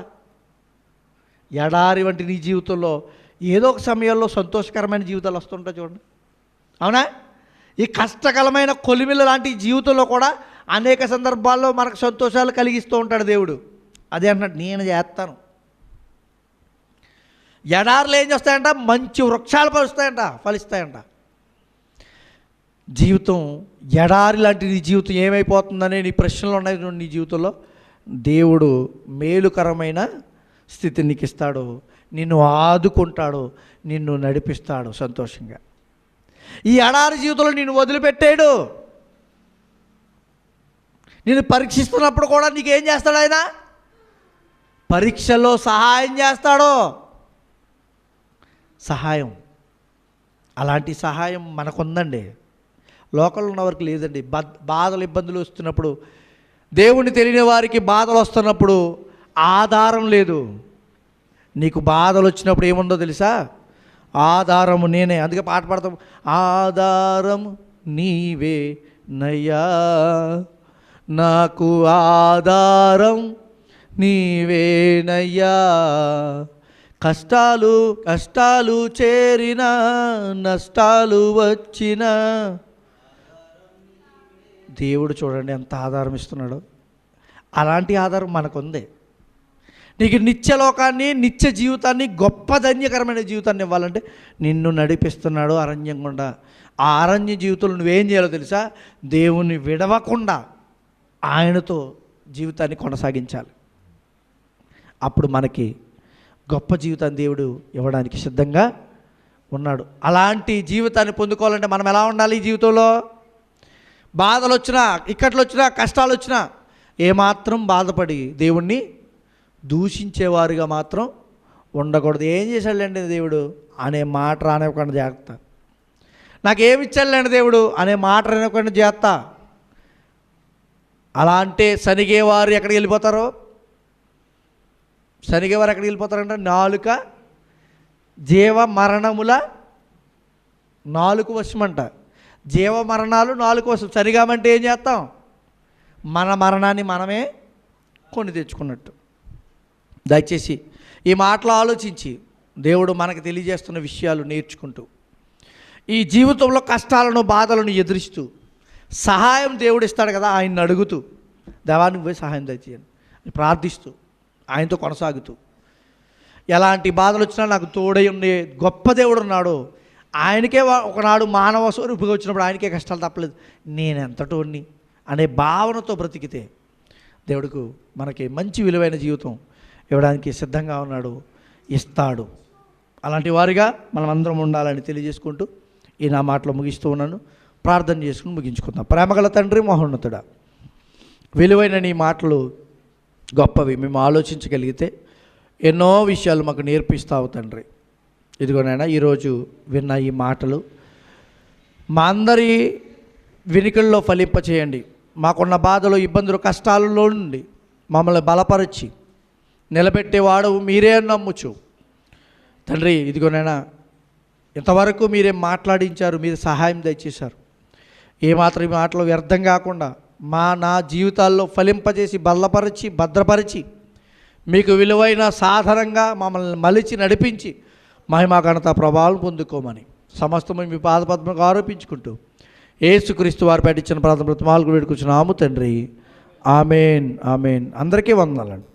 ఎడారి వంటి నీ జీవితంలో ఏదో ఒక సమయంలో సంతోషకరమైన జీవితాలు వస్తుంటాయి చూడండి, అవునా? ఈ కష్టకరమైన కొలిమిల లాంటి జీవితంలో కూడా అనేక సందర్భాల్లో మనకు సంతోషాలు కలిగిస్తూ ఉంటాడు దేవుడు. అదే అన్నట్టు నేను చేస్తాను. ఎడారులు ఏం చేస్తాయంట? మంచి వృక్షాలు ఫలిస్తాయంట. జీవితం ఎడారి లాంటి నీ జీవితం ఏమైపోతుందనే నీ ప్రశ్నలు ఉన్నాయి నీ జీవితంలో. దేవుడు మేలుకరమైన స్థితిని నీకు ఇస్తాడు, నిన్ను ఆదుకుంటాడు, నిన్ను నడిపిస్తాడు సంతోషంగా. ఈ ఎడారి జీవితంలో నిన్ను వదిలిపెట్టాడు. నిన్ను పరీక్షిస్తున్నప్పుడు కూడా నీకేం చేస్తాడు ఆయన? పరీక్షలో సహాయం చేస్తాడు. సహాయం, అలాంటి సహాయం మనకుందండి, లోకంలో ఉన్న వారికి లేదండి. బాధలు ఇబ్బందులు వస్తున్నప్పుడు, దేవుణ్ణి తెలియని వారికి బాధలు వస్తున్నప్పుడు ఆధారం లేదు. నీకు బాధలు వచ్చినప్పుడు ఏముందో తెలుసా? ఆధారము నేనే. అందుకే పాట పాడతాం, ఆధారం నీవే నయ్యా, నాకు ఆధారం నీవేనయ్యా, కష్టాలు చేరిన, నష్టాలు వచ్చిన దేవుడు చూడండి ఎంత ఆధారం ఇస్తున్నాడు. అలాంటి ఆధారం మనకుంది. నీకు నిత్యలోకాన్ని, నిత్య జీవితాన్ని, గొప్ప ధన్యకరమైన జీవితాన్ని ఇవ్వాలంటే నిన్ను నడిపిస్తున్నాడు అరణ్యం గుండా. ఆ అరణ్య జీవితంలో నువ్వేం చేయాలో తెలుసా? దేవుణ్ణి విడవకుండా ఆయనతో జీవితాన్ని కొనసాగించాలి. అప్పుడు మనకి గొప్ప జీవితాన్ని దేవుడు ఇవ్వడానికి సిద్ధంగా ఉన్నాడు. అలాంటి జీవితాన్ని పొందుకోవాలంటే మనం ఎలా ఉండాలి? ఈ జీవితంలో బాధలు వచ్చినా, ఇక్కట్లు వచ్చినా, కష్టాలు వచ్చినా ఏమాత్రం బాధపడి దేవుణ్ణి దూషించేవారుగా మాత్రం ఉండకూడదు. ఏం చేశాడులేండి దేవుడు అనే మాట రానివ్వకుండా జాగ్రత్త. నాకేమి ఇచ్చాడులేండి దేవుడు అనే మాట రానివ్వకుండా జాగ్రత్త. అలా అంటే సనిగేవారు ఎక్కడికి వెళ్ళిపోతారో? సనిగేవారు ఎక్కడికి వెళ్ళిపోతారంటే నాలుక జీవ మరణముల నాలుక వశమంట. జీవ మరణాలు నాలుక వశం. సరిగామంటే ఏం చేస్తాం? మన మరణాన్ని మనమే కొని తెచ్చుకున్నట్టు. దయచేసి ఈ మాటలు ఆలోచించి దేవుడు మనకు తెలియజేస్తున్న విషయాలు నేర్చుకుంటూ, ఈ జీవితంలో కష్టాలను బాధలను ఎదురిస్తూ, సహాయం దేవుడు ఇస్తాడు కదా, ఆయన్ని అడుగుతూ, దేవానికి పోయి సహాయం దయచేయండి ప్రార్థిస్తూ, ఆయనతో కొనసాగుతూ, ఎలాంటి బాధలు వచ్చినా నాకు తోడై ఉండే గొప్ప దేవుడు ఉన్నాడు. ఆయనకే ఒకనాడు మానవ స్వరూపుగా వచ్చినప్పుడు ఆయనకే కష్టాలు తప్పలేదు, నేను ఎంతటోని అనే భావనతో బ్రతికితే దేవుడికి మనకి మంచి విలువైన జీవితం ఇవ్వడానికి సిద్ధంగా ఉన్నాడు, ఇస్తాడు. అలాంటి వారిగా మనం అందరం ఉండాలని తెలియజేసుకుంటూ ఈ నా మాటలు ముగిస్తూ ఉన్నాను. ప్రార్థన చేసుకుని ముగించుకుందాం. ప్రేమగల తండ్రి, మహోన్నతుడా, విలువైన నీ మాటలు గొప్పవి. మేము ఆలోచించగలిగితే ఎన్నో విషయాలు మాకు నేర్పిస్తావు తండ్రి. ఇదిగోనైనా ఈరోజు విన్న ఈ మాటలు మా అందరి వినికిల్లో ఫలింపచేయండి. మాకున్న బాధలు, ఇబ్బందులు, కష్టాలలో నుండి మమ్మల్ని బలపరిచి నిలబెట్టేవాడు మీరే నమ్ముచు తండ్రి. ఇదిగోనైనా ఇంతవరకు మీరే మాట్లాడించారు, మీరు సహాయం దయచేశారు. ఏమాత్రం ఈ మాటలు వ్యర్థం కాకుండా నా జీవితాల్లో ఫలింపజేసి బలపరిచి భద్రపరిచి మీకు విలువైన సాధనంగా మమ్మల్ని మలిచి నడిపించి మహిమా ఘనత ప్రభావం పొందుకోమని సమస్తము మీ పాదపద్మకు ఆరోపించుకుంటూ యేసుక్రీస్తు వారు పెట్టించిన ప్రార్థన బ్రతమాలకు వేడుకొచ్చున్నాము తండ్రి. Amen, amen. అందరికీ వందనాలండి.